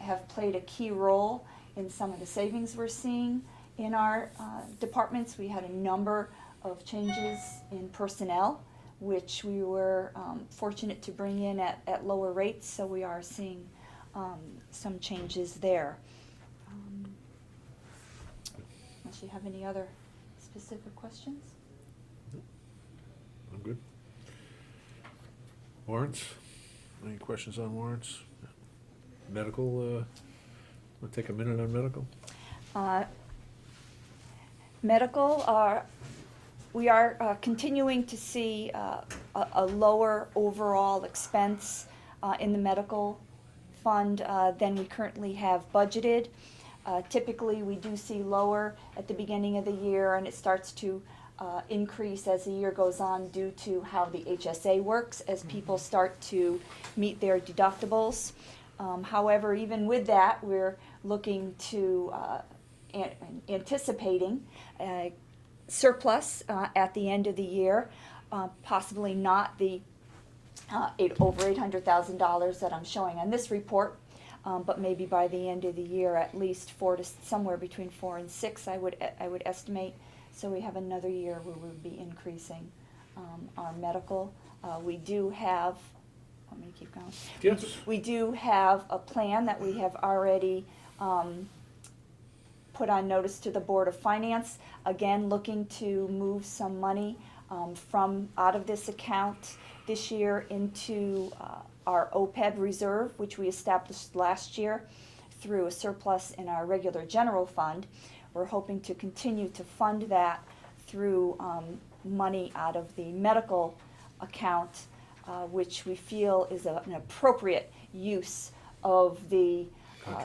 have played a key role in some of the savings we're seeing in our departments. We had a number of changes in personnel, which we were fortunate to bring in at lower rates, so we are seeing some changes there. Unless you have any other specific questions? I'm good. Warrants? Any questions on warrants? Medical, wanna take a minute on medical? Medical, we are continuing to see a lower overall expense in the medical fund than we currently have budgeted. Typically, we do see lower at the beginning of the year, and it starts to increase as the year goes on due to how the HSA works as people start to meet their deductibles. However, even with that, we're looking to anticipating surplus at the end of the year, possibly not the over $800,000 that I'm showing on this report, but maybe by the end of the year, at least somewhere between 4 and 6, I would estimate. So we have another year where we'll be increasing our medical. We do have, let me keep going. Yes. We do have a plan that we have already put on notice to the Board of Finance, again, looking to move some money from out of this account this year into our OPEB reserve, which we established last year through a surplus in our regular general fund. We're hoping to continue to fund that through money out of the medical account, which we feel is an appropriate use of the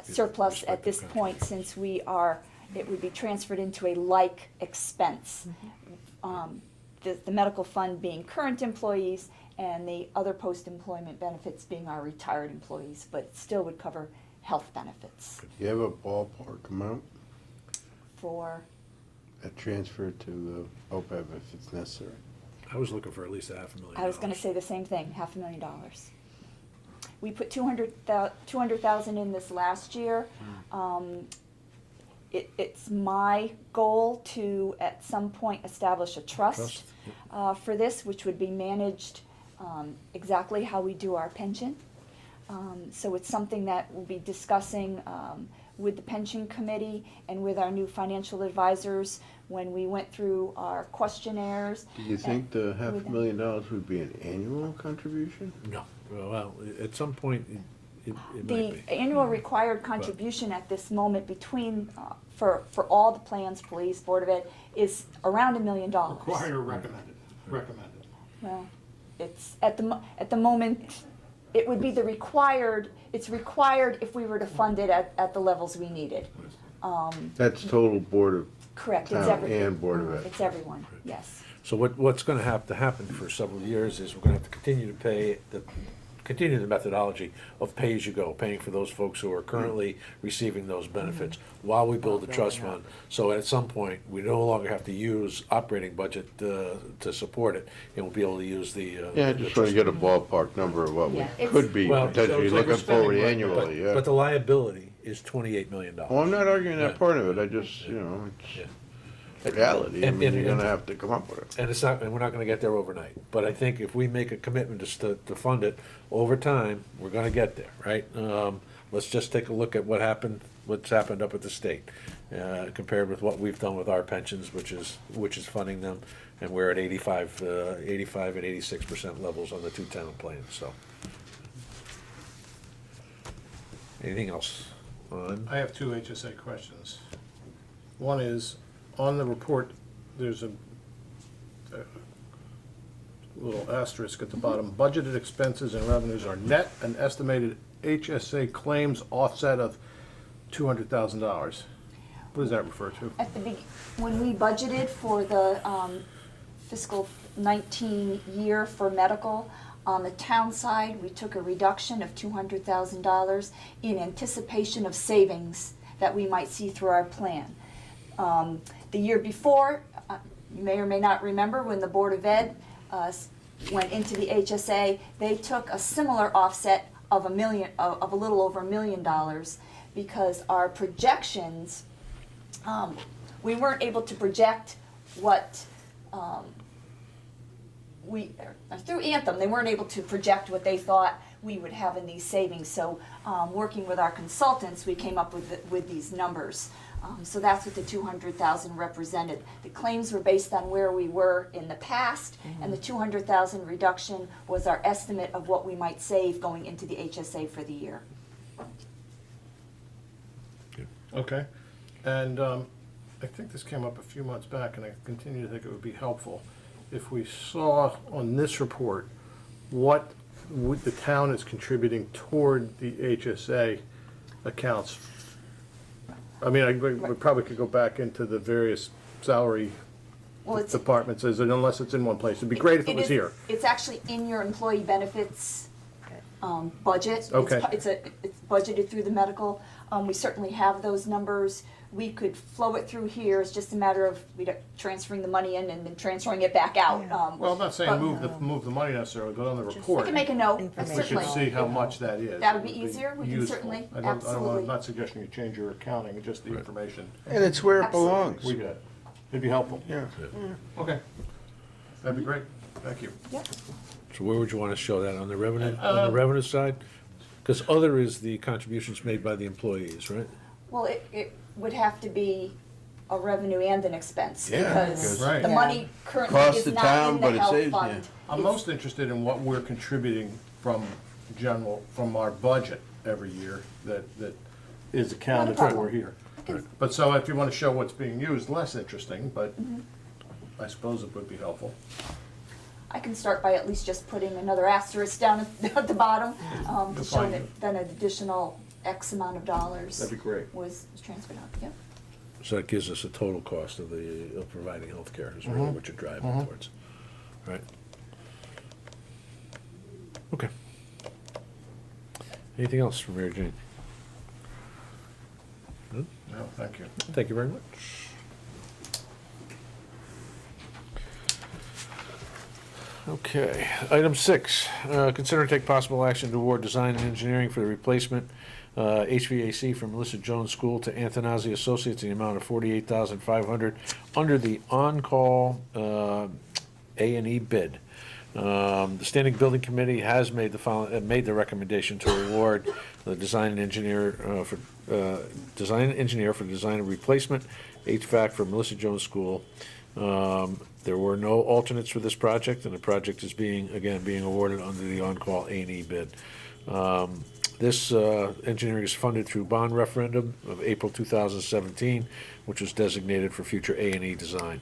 surplus at this point, since it would be transferred into a like expense. The medical fund being current employees and the other post-employment benefits being our retired employees, but it still would cover health benefits You have a ballpark amount for, that transferred to the OPEB if it's necessary? I was looking for at least $500,000. I was gonna say the same thing, $500,000. We put 200,000 in this last year. It's my goal to, at some point, establish a trust for this, which would be managed exactly how we do our pension. So it's something that we'll be discussing with the pension committee and with our new financial advisors when we went through our questionnaires. Do you think the with them. $500,000 would be an annual contribution? No, Well, at some point, it might The be. annual required contribution at this moment between, for all the plans, police, Board of Ed, is around $1 million. Required or recommended? Recommended. Well, it's, at the moment, it would be it's required if we were to fund it at the levels we needed. That's total Board of Correct, it's Town everyone. and Board of Ed. It's everyone, yes. So what's gonna have to happen for several years is we're gonna have to continue the methodology of pay-as-you-go, paying for those folks who are currently receiving those benefits while we build the trust fund. So at some point, we no longer have to use operating budget to support it, and we'll be able to use the. Yeah, I the just want to trust get a fund. ballpark number of what we Yeah. could be Well, potentially so it's like looking we're spending forward money, annually, yeah. But the liability is $28 million. Well, I'm not arguing Yeah. that part of it, I just, Yeah. it's reality, I And- mean, and- you're and- gonna have to come up with it. And it's not, and we're not gonna get there overnight, but I think if we make a commitment to fund it over time, we're gonna get there, right? Let's just take a look at what's happened up at the state, compared with what we've done with our pensions, which is funding them, and we're at 85 and 86% levels on the two town plans, so. Anything else on? I have two HSA questions. One is, on the report, there's a little asterisk at the bottom. Budgeted expenses and revenues are net and estimated HSA claims offset of $200,000. What does that refer to? At when we budgeted for the fiscal 19 year for medical, on the town side, we took a reduction of $200,000 in anticipation of savings that we might see through our plan. The year before, you may or may not remember, when the Board of Ed went into the HSA, they took a similar offset of a little over $1 million, because our projections, we weren't able to project what through Anthem, they weren't able to project what they thought we would have in these savings. So, working with our consultants, we came up with these numbers. So that's what the 200,000 represented. The claims were based on where we were in the past, and the 200,000 reduction was our estimate of what we might save going into the HSA for the year. Okay. And I think this came up a few months back, and I continue to think it would be helpful if we saw on this report what the town is contributing toward the HSA accounts. I mean, we probably could go back into the various salary Well, it's, departments, unless it's in one place. It'd be great if it was is- here. It's actually in your employee benefits budget. Okay. It's budgeted through the medical. We certainly have those numbers. We could flow it through here. It's just a matter of transferring the money in and then transferring it back out. Well, I'm not saying but- move the money necessarily, but on the report. I can make a note, Information. We should certainly. see how much that is. That would be It easier. We can useful. certainly- I'm absolutely. not suggesting you change your accounting, just the information. And it's where it Absolutely. belongs. We got. It'd be helpful. Yeah. Okay. That'd be great. Thank you. Yep. So where would you wanna show that, on the revenue side? Cause other is the contributions made by the employees, right? Well, it would have to be a revenue and an expense, Yeah, because because- the Right. money currently Costs is the not town, in but the it health saves- fund. yeah. I'm It's- most interested in what we're contributing from our budget every year that is accounted Not a for problem. here. can- But so if you wanna show what's being used, less interesting, but Mm-hmm. I suppose it would be helpful. I can start by at least just putting another asterisk down at the bottom, to You're show fine. that then an additional X amount of dollars That'd be great. was transferred out, yep. So that gives us a total cost of providing healthcare is really what you're driving towards, right? Okay. Anything else from Mary Jane? No, thank you. Thank you very much. Okay, item 6, consider and take possible action to award design and engineering for the replacement HVAC from Melissa Jones School to Antonazi Associates in the amount of $48,500 under the on-call A&E bid. The Standing Building Committee has made the recommendation to award the design engineer for the design of replacement HVAC for Melissa Jones School There were no alternates for this project, and the project is being awarded under the on-call A&E bid. This engineering is funded through bond referendum of April 2017, which was designated for future A&E design.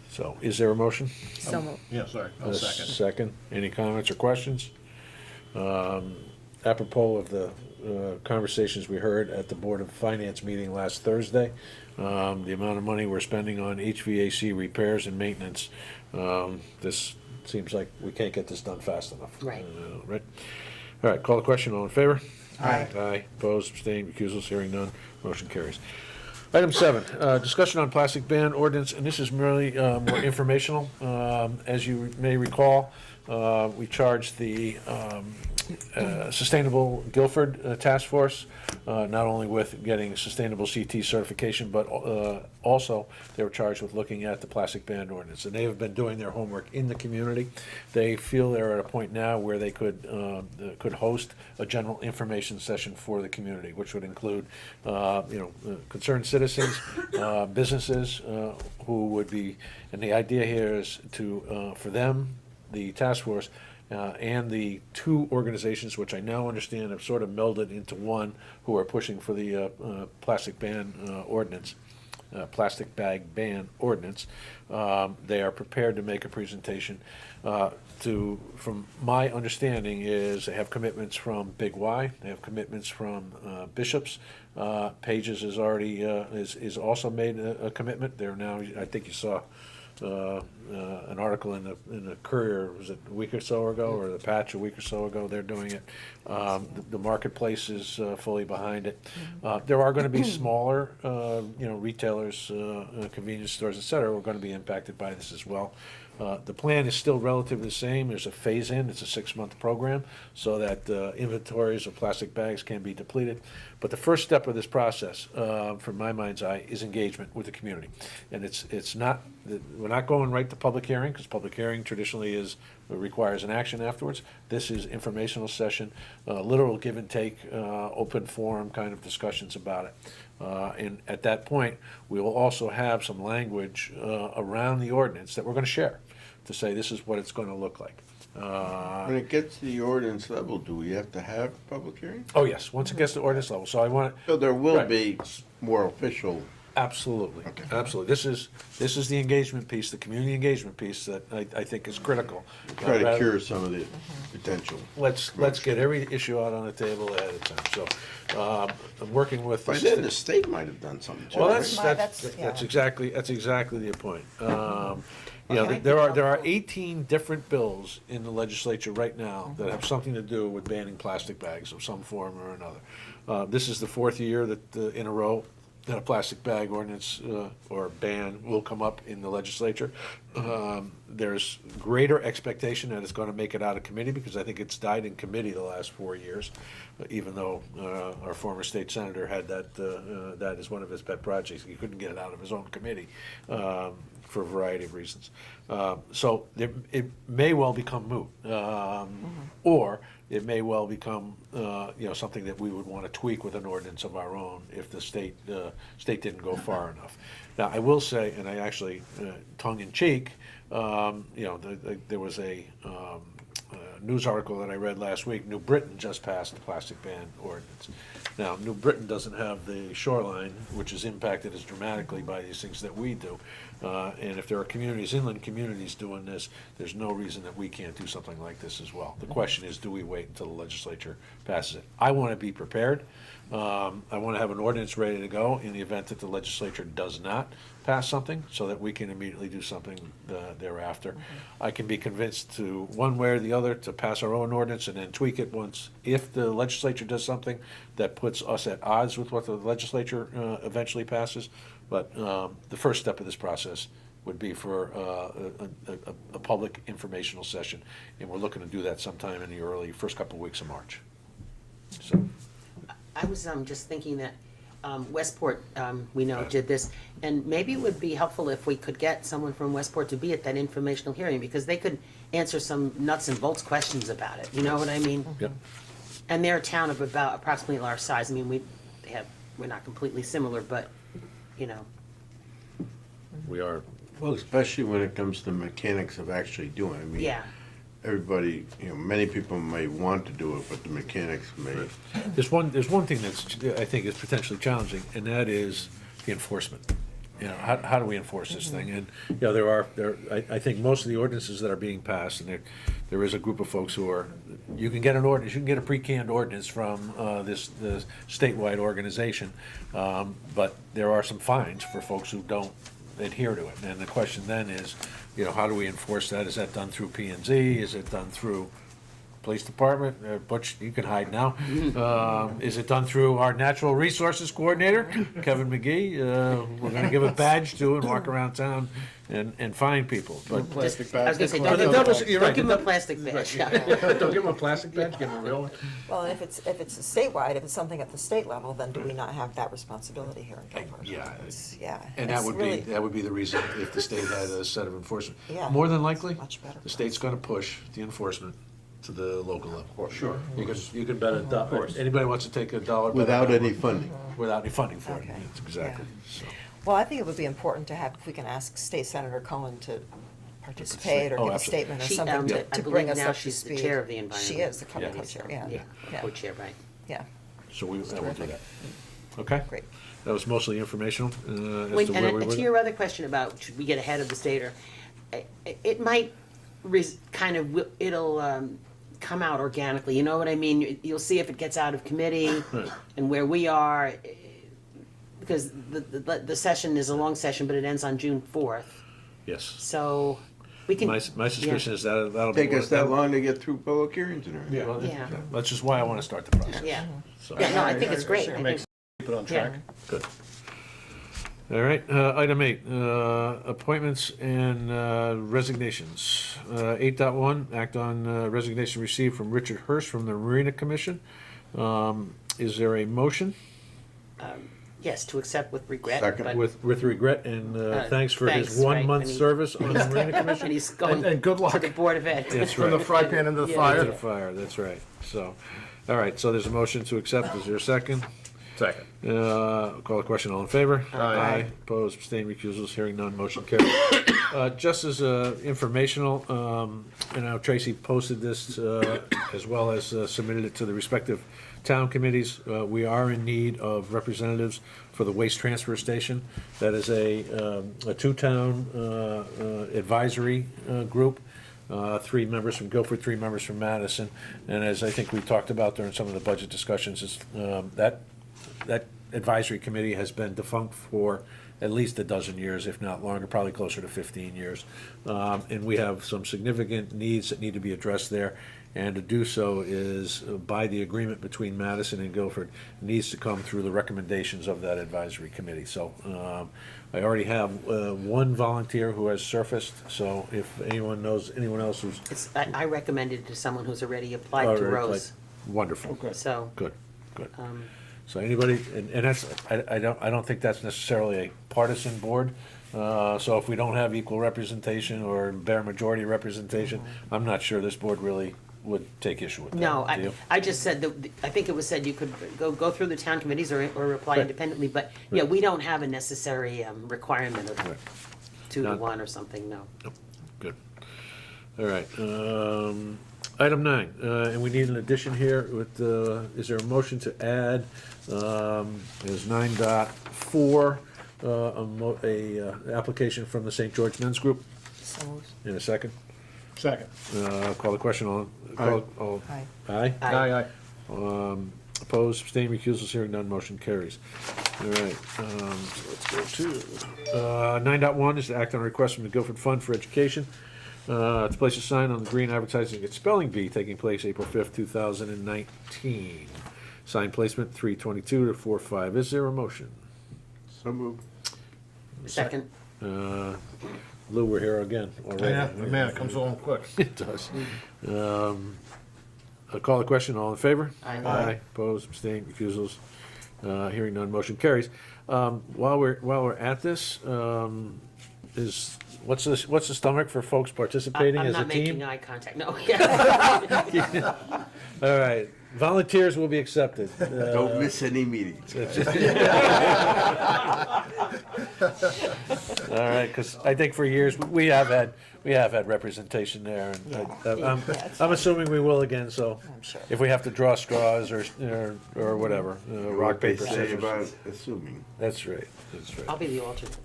So, is there a motion? So moved. Yeah, sorry, I'll A second. Second. Any comments or questions? Apropos of the conversations we heard at the Board of Finance meeting last Thursday, the amount of money we're spending on HVAC repairs and maintenance, this seems like we can't get this done fast enough. Right. Right? All right, call the question, all in favor? Aye. Aye, opposed, abstained, recusals, hearing none, motion carries. Item 7, discussion on plastic ban ordinance, and this is merely more informational. As you may recall, we charged the Sustainable Guilford Task Force, not only with getting sustainable CT certification, but also they were charged with looking at the plastic ban ordinance. And they have been doing their homework in the community. They feel they're at a point now where they could host a general information session for the community, which would include, concerned citizens, businesses who would be, and the idea here is to, for them, the task force, and the two organizations, which I now understand have sort of melded into one, who are pushing for the plastic ban ordinance, plastic bag ban ordinance. They are prepared to make a presentation. From my understanding is they have commitments from Big Y, they have commitments from Bishops. Pages is already, is also made a commitment. They're now, I think you saw an article in the Courier, was it a week or so ago, or the Patch a week or so ago, they're doing it. The marketplace is fully behind it. There are gonna be smaller, retailers, convenience stores, et cetera, who are gonna be impacted by this as well. The plan is still relatively the same. There's a phase-in. It's a 6-month program so that inventories of plastic bags can be depleted. But the first step of this process, from my mind's eye, is engagement with the community. And it's not, we're not going right to public hearing, because public hearing traditionally requires an action afterwards. This is informational session, literal give and take, open forum kind of discussions about it. And at that point, we will also have some language around the ordinance that we're going to share to say this is what it's going to look like. When it gets to the ordinance level, do we have to have a public hearing? Oh, yes, once it gets to ordinance level. So I want to, So there will Right. be more official. absolutely, Okay. absolutely. This is the engagement piece, the community engagement piece that I think is critical. Try to Rather- cure some of the potential. Let's get every issue out on the table ahead of time. So I'm working with. By then, the state might have done something too, Well, right? that's exactly the point. Okay. There are 18 different bills in the legislature right now that have something to do with banning plastic bags of some form or another. This is the 4th year that, in a row, that a plastic bag ordinance or ban will come up in the legislature. There's greater expectation that it's going to make it out of committee, because I think it's died in committee the last 4 years, even though our former state senator had that as one of his pet projects. He couldn't get it out of his own committee for a variety of reasons. So it may well become moot, or it may well become something that we would want to tweak with an ordinance of our own if the state didn't go far enough. Now, I will say, and I actually, tongue in cheek, there was a news article that I read last week. New Britain just passed the plastic ban ordinance. Now, New Britain doesn't have the shoreline, which is impacted as dramatically by these things that we do. And if there are communities, inland communities doing this, there's no reason that we can't do something like this as well. The question is, do we wait until the legislature passes it? I want to be prepared. I want to have an ordinance ready to go in the event that the legislature does not pass something, so that we can immediately do something thereafter. I can be convinced to, one way or the other, to pass our own ordinance and then tweak it once, if the legislature does something that puts us at odds with what the legislature eventually passes. But the first step of this process would be for a public informational session, and we're looking to do that sometime in the first couple of weeks of March. So, I was just thinking that Westport, we know, did this, and maybe it would be helpful if we could get someone from Westport to be at that informational hearing, because they could answer some nuts and bolts questions about it, you know what I mean? yep. And they're a town of about approximately our size. I mean, we're not completely similar, but, We are Well, especially when it comes to the mechanics of actually doing it. I mean, Yeah, everybody, many people may want to do it, but the mechanics may. There's one thing that's, I think is potentially challenging, and that is the enforcement. How do we enforce this thing? And, I think most of the ordinances that are being passed, and there is a group of folks who are, you can get an ordinance, you can get a pre-canned ordinance from, this statewide organization, but there are some fines for folks who don't adhere to it. And the question then is, how do we enforce that? Is that done through P and Z? Is it done through police department? Butch, you can hide now. Is it done through our natural resources coordinator, Kevin McGee? We're gonna give a badge to and walk around town and find people, but. Plastic I was gonna say, basket. You're don't right. give them a plastic badge. Don't give them a plastic badge, give them a real one. Well, and if it's statewide, if it's something at the state level, then do we not have that responsibility here in Guilford? Yeah. Yeah. And it's that would really be the reason if the state had a set of enforcement. Yeah. More than likely, Much better the state's gonna push the enforcement to the local level. Sure. You can bet anybody wants to take a dollar. bet Without on any it, funding. Without any funding for it, Okay. that's exactly, so. Well, I think it would be important to have, if we can ask State Senator Cohen to participate or Oh, give a absolutely. statement or She, something I to bring believe us now up to she's the speed. chair of the environment. She is the Yeah. co-chair, yeah. Yeah, co-chair, right. Yeah, So we will do terrific. that. Okay? great. That was mostly informational, as Wait, to where we and were. to your other question about should we get ahead of the state, or it might it'll come out organically. You know what I mean? You'll see if it gets out of committee Right. and where we are, because the session is a long session, but it ends on June 4th. Yes. So we can. My suspicion is that'll be. Take us that long to get through public hearings and everything. Well, Yeah. That's just why I wanna start the process. Yeah. So, Yeah, no, I think it's great. I think- Makes, keep it on track. good. All right, item 8, appointments and resignations. 8.1, act on resignation received from Richard Hurst from the Marina Commission. Is there a motion? Yes, to accept with regret. Second. but- With regret and thanks for his thanks, right, 1 month and he- service on the Marina And Commission? he's going And good to luck. the Board of Ed. That's From the right. fry pan into the Yeah. To fire. the fire, that's right. So, all right, so there's a motion to accept. Is there a second? Second. Call the question, all in favor? Aye. Opposed, abstained, recusals, hearing none, motion carried. Just as informational, Tracy posted this as well as submitted it to the respective town committees. We are in need of representatives for the waste transfer station. That is a two-town advisory group. 3 members from Guilford, 3 members from Madison. And as I think we talked about during some of the budget discussions, is that advisory committee has been defunct for at least a dozen years, if not longer, probably closer to 15 years. And we have some significant needs that need to be addressed there. And to do so is by the agreement between Madison and Guilford, needs to come through the recommendations of that advisory committee. So I already have 1 volunteer who has surfaced, so if anyone knows anyone else who's. I recommended it to someone who's already applied to already applied- Rose, Wonderful. so. Good, good. um, So anybody, and that's, I don't think that's necessarily a partisan board. So if we don't have equal representation or bare majority representation, I'm not sure this board really would take issue with that. No, Do you? I just said, I think it was said you could go through the town committees or apply Right. independently, but, yeah, we don't have a necessary requirement of Right. 2 to None. 1 or something, no. Good. All right, item 9, and we need an addition here with, is there a motion to add, is 9.4, application from the St. George Men's Group? So moved. In a second? Second. Call the question on, all, Aye. aye? Aye, aye. Opposed, abstained, recusals, hearing none, motion carries. All right, so let's go to, 9.1 is to act on a request from the Guilford Fund for Education, to place a sign on the green advertising at Spelling Bee taking place April 5th, 2019. Sign placement 3/22 to 4/5. Is there a motion? So moved. Second, Lou, we're here again already. Yeah, man, it comes along quick. It does. I'll call the question, all in favor? Aye. Opposed, abstained, recusals, hearing none, motion carries. While we're at this, what's the stomach for folks participating I'm as a not making team? eye contact, no. All right, volunteers will be accepted. Don't miss any meetings. All right, because I think for years, we have had representation there, and I'm assuming we will again, so. I'm sure. If we have to draw straws or whatever, rock, What they paper, say scissors. about assuming. That's right, that's I'll right. be the alternate.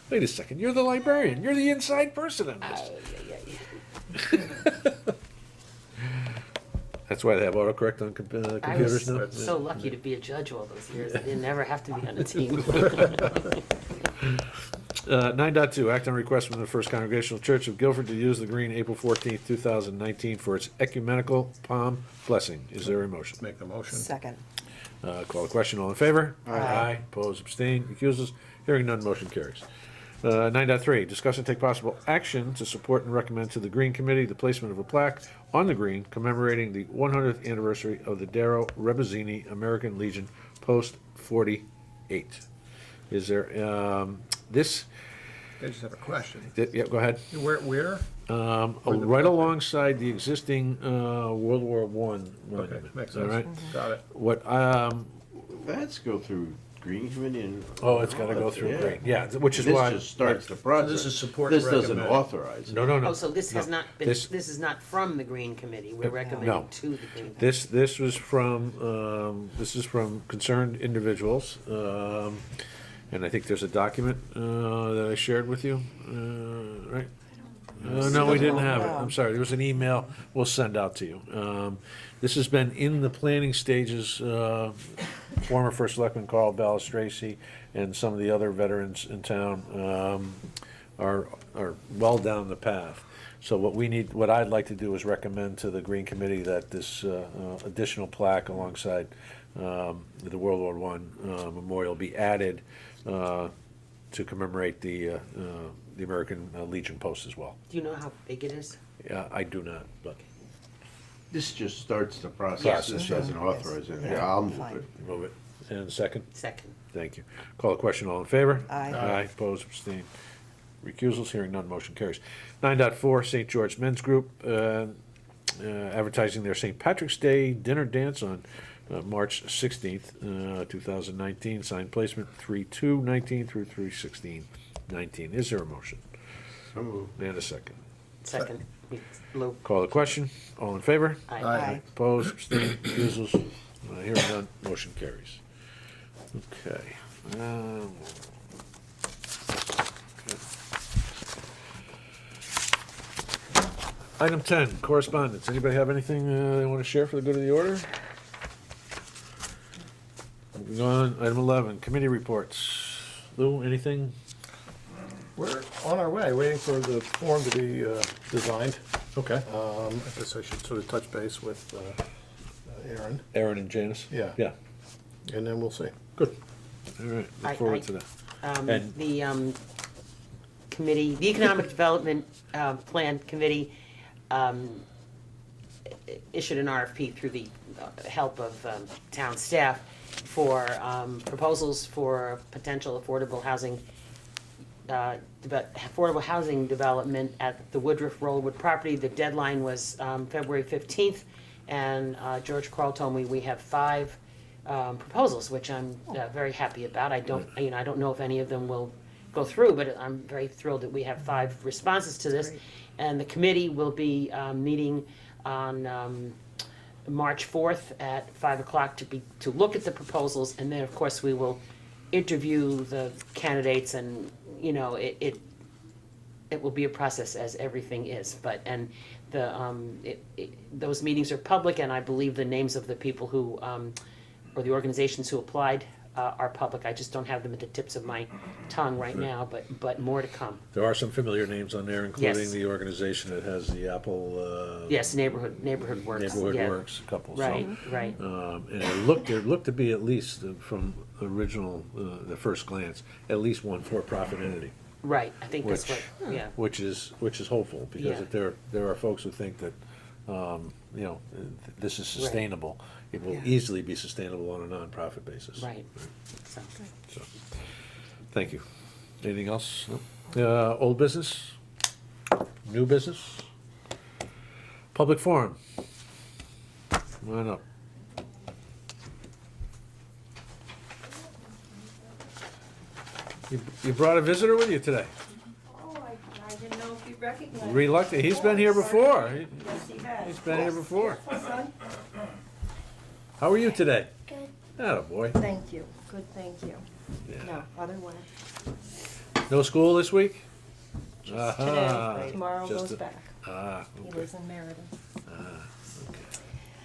Wait a second, you're the librarian, you're the inside person in this. That's why they have autocorrect on I computers was now? so lucky to be a judge all those years. I didn't ever have to be on a team. 9.2, act on request from the First Congregational Church of Guilford to use the green April 14th, 2019 for its ecumenical palm blessing. Is there a motion? Make the motion. Second. Call the question, all in favor? Aye. Oppose, abstain, recusals, hearing none, motion carries. 9.3, discuss and take possible action to support and recommend to the Green Committee the placement of a plaque on the green commemorating the 100th anniversary of the Darrow Rebazzini American Legion Post 48. Is there, this, I just have a question. yeah, go ahead. Where? Right alongside the existing World War I Okay, monument. makes All right? sense. Got it. What, That's go through Green Committee and. oh, it's gotta go through green, yeah, which is This why. just starts the process. this is support This and doesn't recommend. authorize it. No, no, no. Oh, so this has no. not been, This- this is not from the Green Committee. We're No. recommending to the Green. This was from, this is from concerned individuals, and I think there's a document, that I shared with you, right? No, we didn't have it, I'm sorry, there was an email we'll send out to you. This has been in the planning stages, former First Selectman Carl Balistraci and some of the other veterans in town, are well down the path. So what I'd like to do is recommend to the Green Committee that this additional plaque alongside the World War I memorial be added to commemorate the American Legion Post as well. Do you know how big it is? I do not, but This just starts the process. Process, This yeah. doesn't authorize it. Yeah, I'll move fine. it. move it. And second, Second. thank you. Call the question, all in favor? Aye. Aye, opposed, abstained. Recusals, hearing none, motion carries. 9.4, St. George Men's Group, advertising their St. Patrick's Day dinner dance on March 16th, 2019, signed placement 3/2/19 through 3/16/19. Is there a motion? So moved. And a second. Second. Lou. Call the question, all in favor? Aye. Aye. Opposed, abstained, recusals, hearing none, motion carries. Okay. Item 10, correspondence. Anybody have anything they want to share for the good of the order? Moving on, item 11, committee reports. Lou, anything? We're on our way, waiting for the form to be designed. Okay. I guess I should sort of touch base with Aaron, Aaron and Janice? Yeah. Yeah, and then we'll see. good. All right, look forward to that. And- The committee, the Economic Development Plan Committee issued an RFP through the help of town staff for proposals for potential affordable housing development at the Woodruff Rollwood property. The deadline was February 15th, and George Kroll told me we have 5 proposals, which I'm very happy about. I don't know if any of them will go through, but I'm very thrilled that we have 5 responses to this. And the committee will be meeting on March 4th at 5 o'clock to look at the proposals, and then, of course, we will interview the candidates, and, you know, it will be a process, as everything is, those meetings are public, and I believe the names of the people who, or the organizations who applied are public. I just don't have them at the tips of my tongue right now, but more to come. There are some familiar names on there, including Yes. the organization that has the Apple. Yes, Neighborhood Works. Neighborhood yeah. Works, a couple. So, Right, right. and it looked to be at least from original, the first glance, at least one for-profit entity, Right, I think that's which, what, yeah. which is hopeful, because Yeah. if there are folks who think that, you know, this is sustainable, it will Yeah. easily be sustainable on a nonprofit basis. Right. So, So, thank you. Anything else? No? Old business? New business? Public forum? Come on up. You brought a visitor with you today. Oh, I didn't know if you recognized me. Reluctant, he's been here before. Yes, he has. He's been here before. Yes, son. How are you today? Good. Attaboy. Thank you. Good, thank you. Yeah. No, otherwise, No school this week? just Aha. today. Tomorrow Just goes a- back. Ah, He okay. lives in Meriden.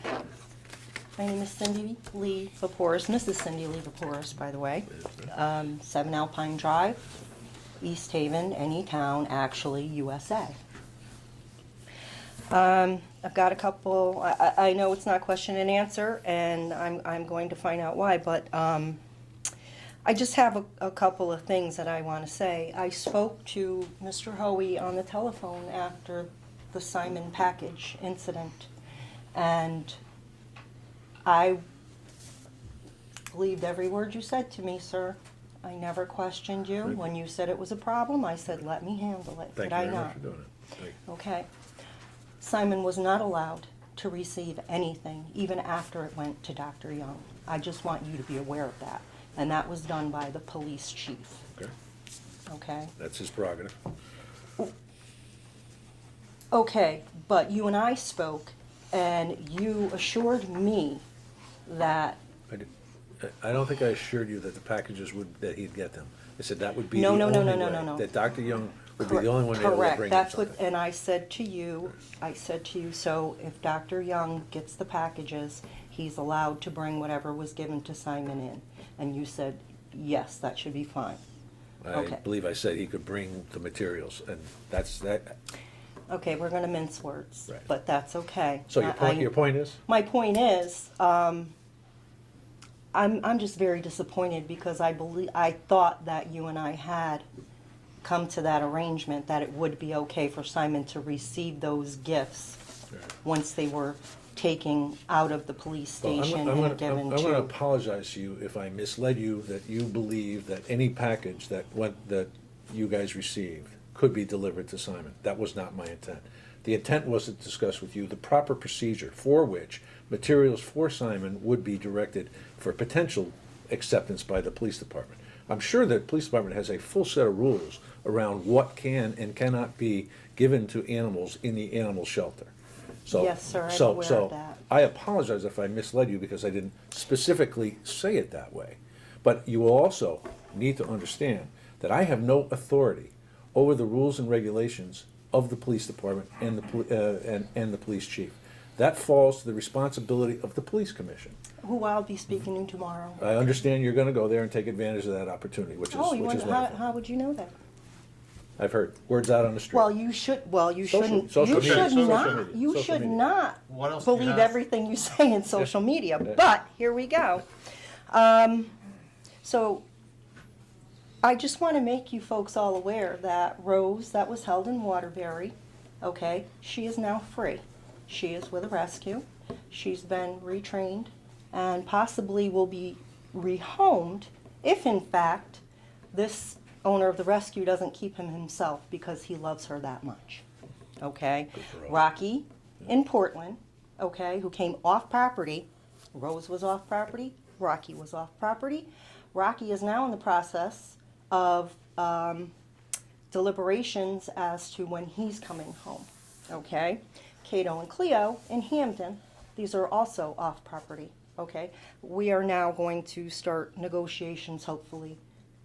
Okay. My name is Cindy Lee Vaporis, Mrs. Cindy Lee Vaporis, by the way. 7 Alpine Drive, East Haven, Anytown, actually, USA. I've got a couple, I know it's not question and answer, and I'm going to find out why, but I just have a couple of things that I want to say. I spoke to Mr. Hoey on the telephone after the Simon package incident, and I believed every word you said to me, sir. I never questioned you. When you said it was a problem, I said, let me handle it. Thank Did you I very much not? for doing it. Thank you. Okay. Simon was not allowed to receive anything, even after it went to Dr. Young. I just want you to be aware of that. And that was done by the police chief, Okay, okay? that's his prerogative. Okay, but you and I spoke, and you assured me that, I don't think I assured you that the packages that he'd get them. I said that would be the No, only no, way. no, no, no, no. That Dr. Young would be the only one able to correct, bring him that's what, something. and I said to you, so if Dr. Young gets the packages, he's allowed to bring whatever was given to Simon in. And you said, yes, that should be fine. I okay. believe I said he could bring the materials, and that's that. Okay, we're gonna mince words, Right. but that's okay. So your point is? My point is, I'm just very disappointed because I thought that you and I had come to that arrangement, that it would be okay for Simon to receive those gifts once they were taken out of the police Well, station I'm and given gonna to. apologize to you if I misled you, that you believe that any package that you guys received could be delivered to Simon. That was not my intent. The intent was to discuss with you the proper procedure for which materials for Simon would be directed for potential acceptance by the police department. I'm sure that the police department has a full set of rules around what can and cannot be given to animals in the animal shelter. So, Yes, sir, I'm so, aware so of that. I apologize if I misled you because I didn't specifically say it that way. But you will also need to understand that I have no authority over the rules and regulations of the police department and the police chief. That falls to the responsibility of the police commission. Who I'll be speaking to tomorrow. I understand you're gonna go there and take advantage of that opportunity, which is Oh, you which is wonder, wonderful. how would you know that? I've heard words out on the street. Well, you shouldn't, Social you media, should social not, media, you social should media. not What else do you believe have? everything you say in social media, Yeah. but here we go. So I just want to make you folks all aware that Rose, that was held in Waterbury, okay, she is now free. She is with a rescue. She's been retrained and possibly will be rehomed if in fact this owner of the rescue doesn't keep him himself because he loves her that much. Okay? for Rose. Rocky in Portland, okay, who came off property. Rose was off property. Rocky was off property. Rocky is now in the process of deliberations as to when he's coming home. Okay? Cato and Cleo in Hampton, these are also off property. Okay? We are now going to start negotiations, hopefully,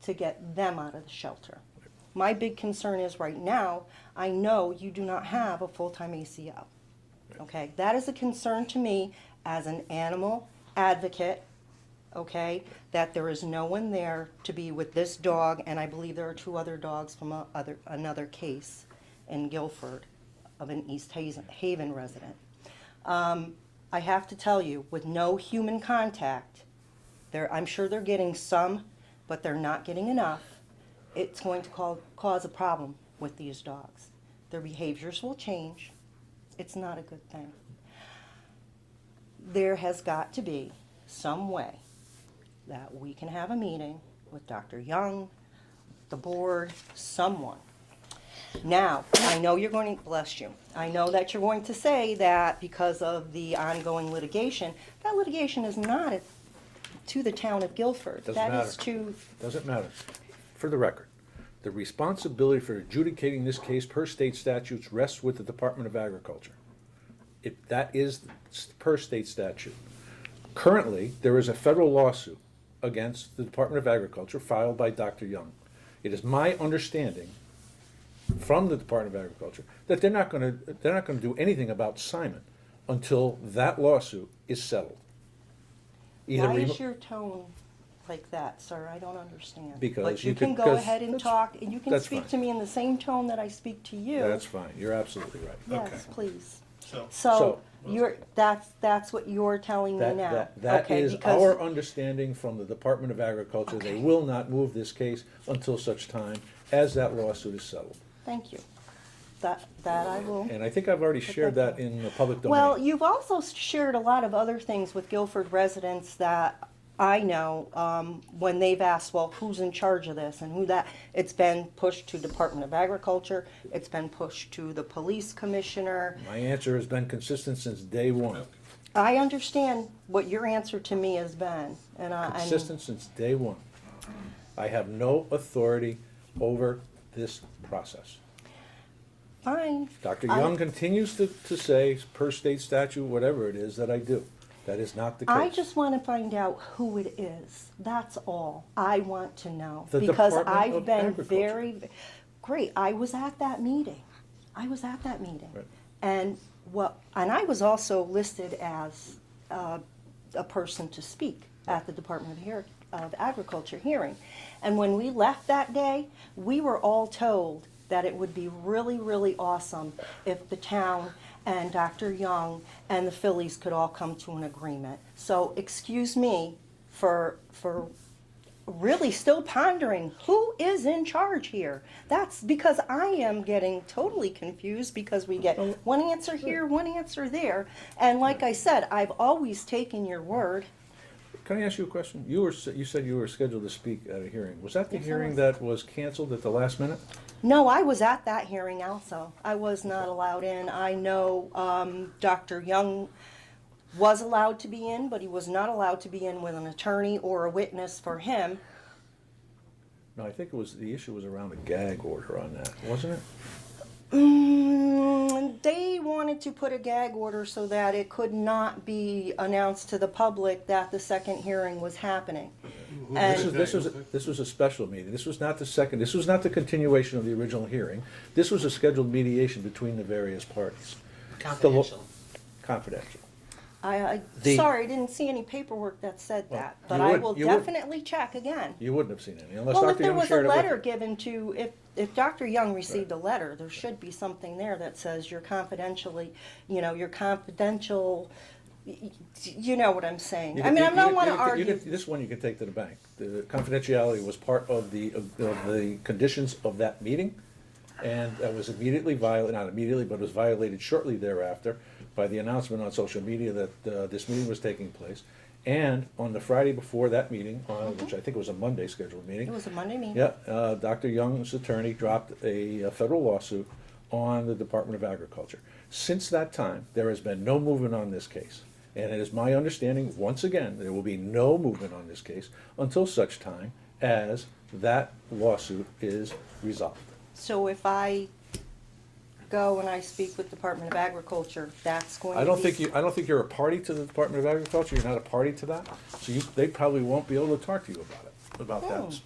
to get them out of the shelter. My big concern is right now, I know you do not have a full-time ACO. Okay? That is a concern to me as an animal advocate, okay, that there is no one there to be with this dog, and I believe there are 2 other dogs from another case in Guilford of an East Haven resident. I have to tell you, with no human contact, I'm sure they're getting some, but they're not getting enough. It's going to cause a problem with these dogs. Their behaviors will change. It's not a good thing. There has got to be some way that we can have a meeting with Dr. Young, the board, someone. Now, I know you're going to, bless you, I know that you're going to say that because of the ongoing litigation, that litigation is not to the town of Guilford. Doesn't That matter. is to, Doesn't matter. for the record, the responsibility for adjudicating this case per state statutes rests with the Department of Agriculture. That is per state statute. Currently, there is a federal lawsuit against the Department of Agriculture filed by Dr. Young. It is my understanding from the Department of Agriculture that they're not gonna do anything about Simon until that lawsuit is settled. Either Why remo- is your tone like that, sir? I don't understand. Because But you you can could- go 'cause ahead and that's- talk, and you can that's speak fine. to me in the same tone that I speak to you. That's fine, you're absolutely right. Yes, please. So, So, that's what you're telling me now, That okay? is Because- our understanding from the Department of Agriculture. They Okay. will not move this case until such time as that lawsuit is settled. Thank you. That I will. And I think I've already shared that in the public domain. Well, you've also shared a lot of other things with Guilford residents that I know, when they've asked, well, who's in charge of this and who that, it's been pushed to Department of Agriculture, it's been pushed to the police commissioner. My answer has been consistent since day one. I understand what your answer to me has been, and Consistent since day one. I have no authority over this process. fine. Dr. Young continues to say, per state statute, whatever it is, that I do. That is not the case. I just want to find out who it is. That's all. I want to know. The Because Department I've of been Agriculture. very, great, I was at that meeting. Right. And I was also listed as a person to speak at the Department of Agriculture hearing. And when we left that day, we were all told that it would be really, really awesome if the town and Dr. Young and the Phillies could all come to an agreement. So excuse me for really still pondering who is in charge here. That's because I am getting totally confused because we get one answer here, one answer there. And like I said, I've always taken your word. Can I ask you a question? You said you were scheduled to speak at a hearing. Was that the Yes, I hearing was. that was canceled at the last minute? No, I was at that hearing also. I was not allowed in. I know Dr. Young was allowed to be in, but he was not allowed to be in with an attorney or a witness for him. No, I think the issue was around a gag order on that, wasn't it? They wanted to put a gag order so that it could not be announced to the public that the second hearing was happening. And This was a special meeting. This was not the continuation of the original hearing. This was a scheduled mediation between the various parties. Confidential. Confidential. sorry, I didn't see any paperwork that said that, but you I would- will you would. definitely check again. You wouldn't have seen any unless Well, if Dr. there Young was a shared it with letter you. given to, if Dr. Young received a letter, there should be something there that says you're confidentially, you're confidential, you know what I'm saying. You I can- mean, I you don't can- want to you can- argue. This one you can take to the bank. The confidentiality was part of the conditions of that meeting, and that was immediately violated, not immediately, but was violated shortly thereafter by the announcement on social media that this meeting was taking place. And on the Friday before that meeting, which I think was a Monday scheduled meeting. It was a Monday meeting. Yeah, Dr. Young's attorney dropped a federal lawsuit on the Department of Agriculture. Since that time, there has been no movement on this case. And it is my understanding, once again, there will be no movement on this case until such time as that lawsuit is resolved. So if I go and I speak with Department of Agriculture, that's going to be. I don't think you're a party to the Department of Agriculture, you're not a party to that, so they probably won't be able to talk to you about that.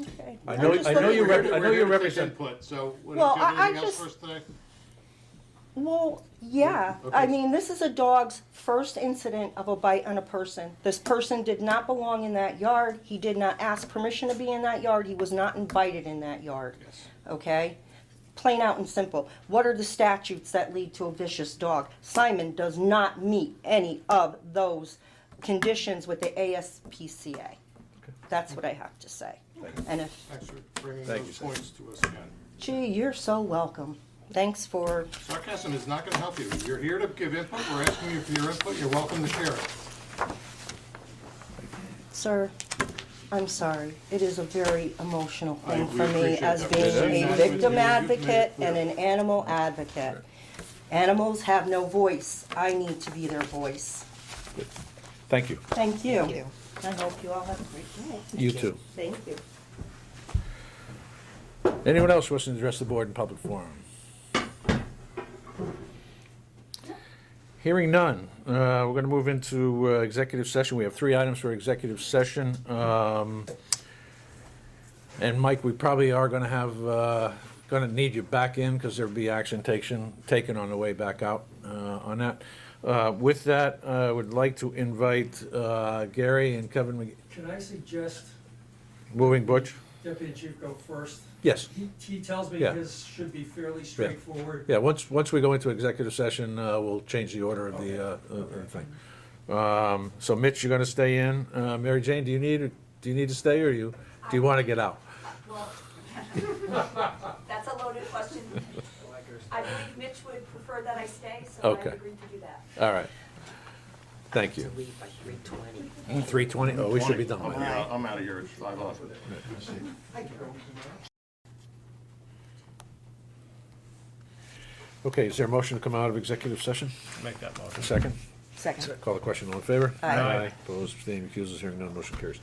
Okay. I know I'm just you looking- represent. Input, so, do you Well, have I anything else just- for us today? Well, yeah, Okay. I mean, this is a dog's first incident of a bite on a person. This person did not belong in that yard, he did not ask permission to be in that yard, he was not invited in that yard. Yes. Okay? Plain out and simple. What are the statutes that lead to a vicious dog? Simon does not meet any of those conditions with the ASPCA. That's what I have to say. And if, Thanks for bringing Thank you, those sir. points to us again. gee, you're so welcome. Thanks for, Sarcasm is not gonna help you. You're here to give input, we're asking you for your input, you're welcome to share it. sir, I'm sorry. It is a very emotional I- thing we for me appreciate as that. being a Yes. victim You've made it advocate clear. and an animal advocate. Animals have no voice. I need to be their voice. Thank you. Thank you. Thank you. I hope you all have a great day. You too. Thank you. Anyone else wishing to address the board in public forum? Hearing none, we're going to move into executive session. We have 3 items for executive session. And Mike, we probably are going to have, going to need you back in because there'll be action taken on the way back out on that. With that, I would like to invite Gary and Kevin, Can I suggest moving Butch? Deputy Chief go first? Yes. He tells me Yeah. his should be fairly straightforward. Yeah, once we go into executive session, we'll change the order of the thing. So Mitch, you're gonna stay in. Mary Jane, do you need to stay, or do you wanna get out? Well, that's a loaded question. I believe Mitch would prefer that I stay, so Okay. I agreed to do that. All right. Thank To you. leave by 3:20. 3:20? Oh, we should be done by now. I'm out of here at 5:00. Okay, is there a motion to come out of executive session? Make that motion. Second? Second. Call the question, all in favor? Aye. Opposed, abstaining, recusals, hearing none, motion carries.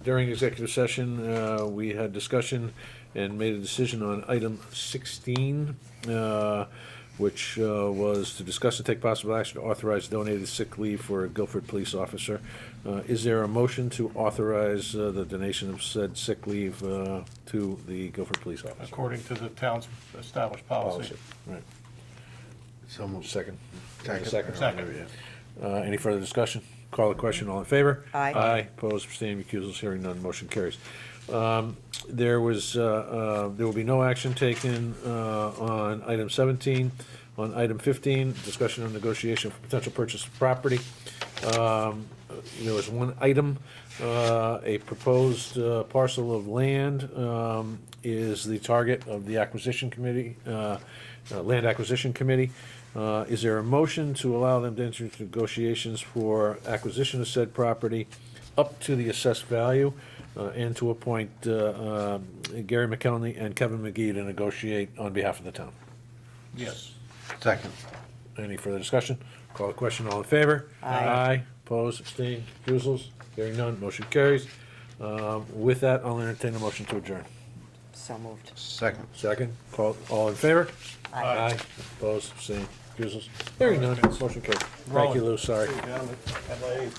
During executive session, we had discussion and made a decision on item 16, which was to discuss and take possible action to authorize donated sick leave for a Guilford police officer. Is there a motion to authorize the donation of said sick leave to the Guilford police officer? According to the town's established policy. Right. Someone, Second. Second. Second. Any further discussion? Call the question, all in favor? Aye. Aye, opposed, abstaining, recusals, hearing none, motion carries. There will be no action taken on item 17. On item 15, discussion on negotiation for potential purchase of property. There was one item, a proposed parcel of land is the target of the acquisition committee, land acquisition committee. Is there a motion to allow them to enter into negotiations for acquisition of said property up to the assessed value, and to appoint Gary McKelney and Kevin McGee to negotiate on behalf of the town? Yes. second. Any further discussion? Call the question, all in favor? Aye. Opposed, abstained, recusals, hearing none, motion carries. With that, I'll entertain a motion to adjourn. So moved. Second. Second, all in favor? Aye. Opposed, abstained, recusals, hearing none, motion carries. Thank you, Lou, sorry. Gentlemen, have a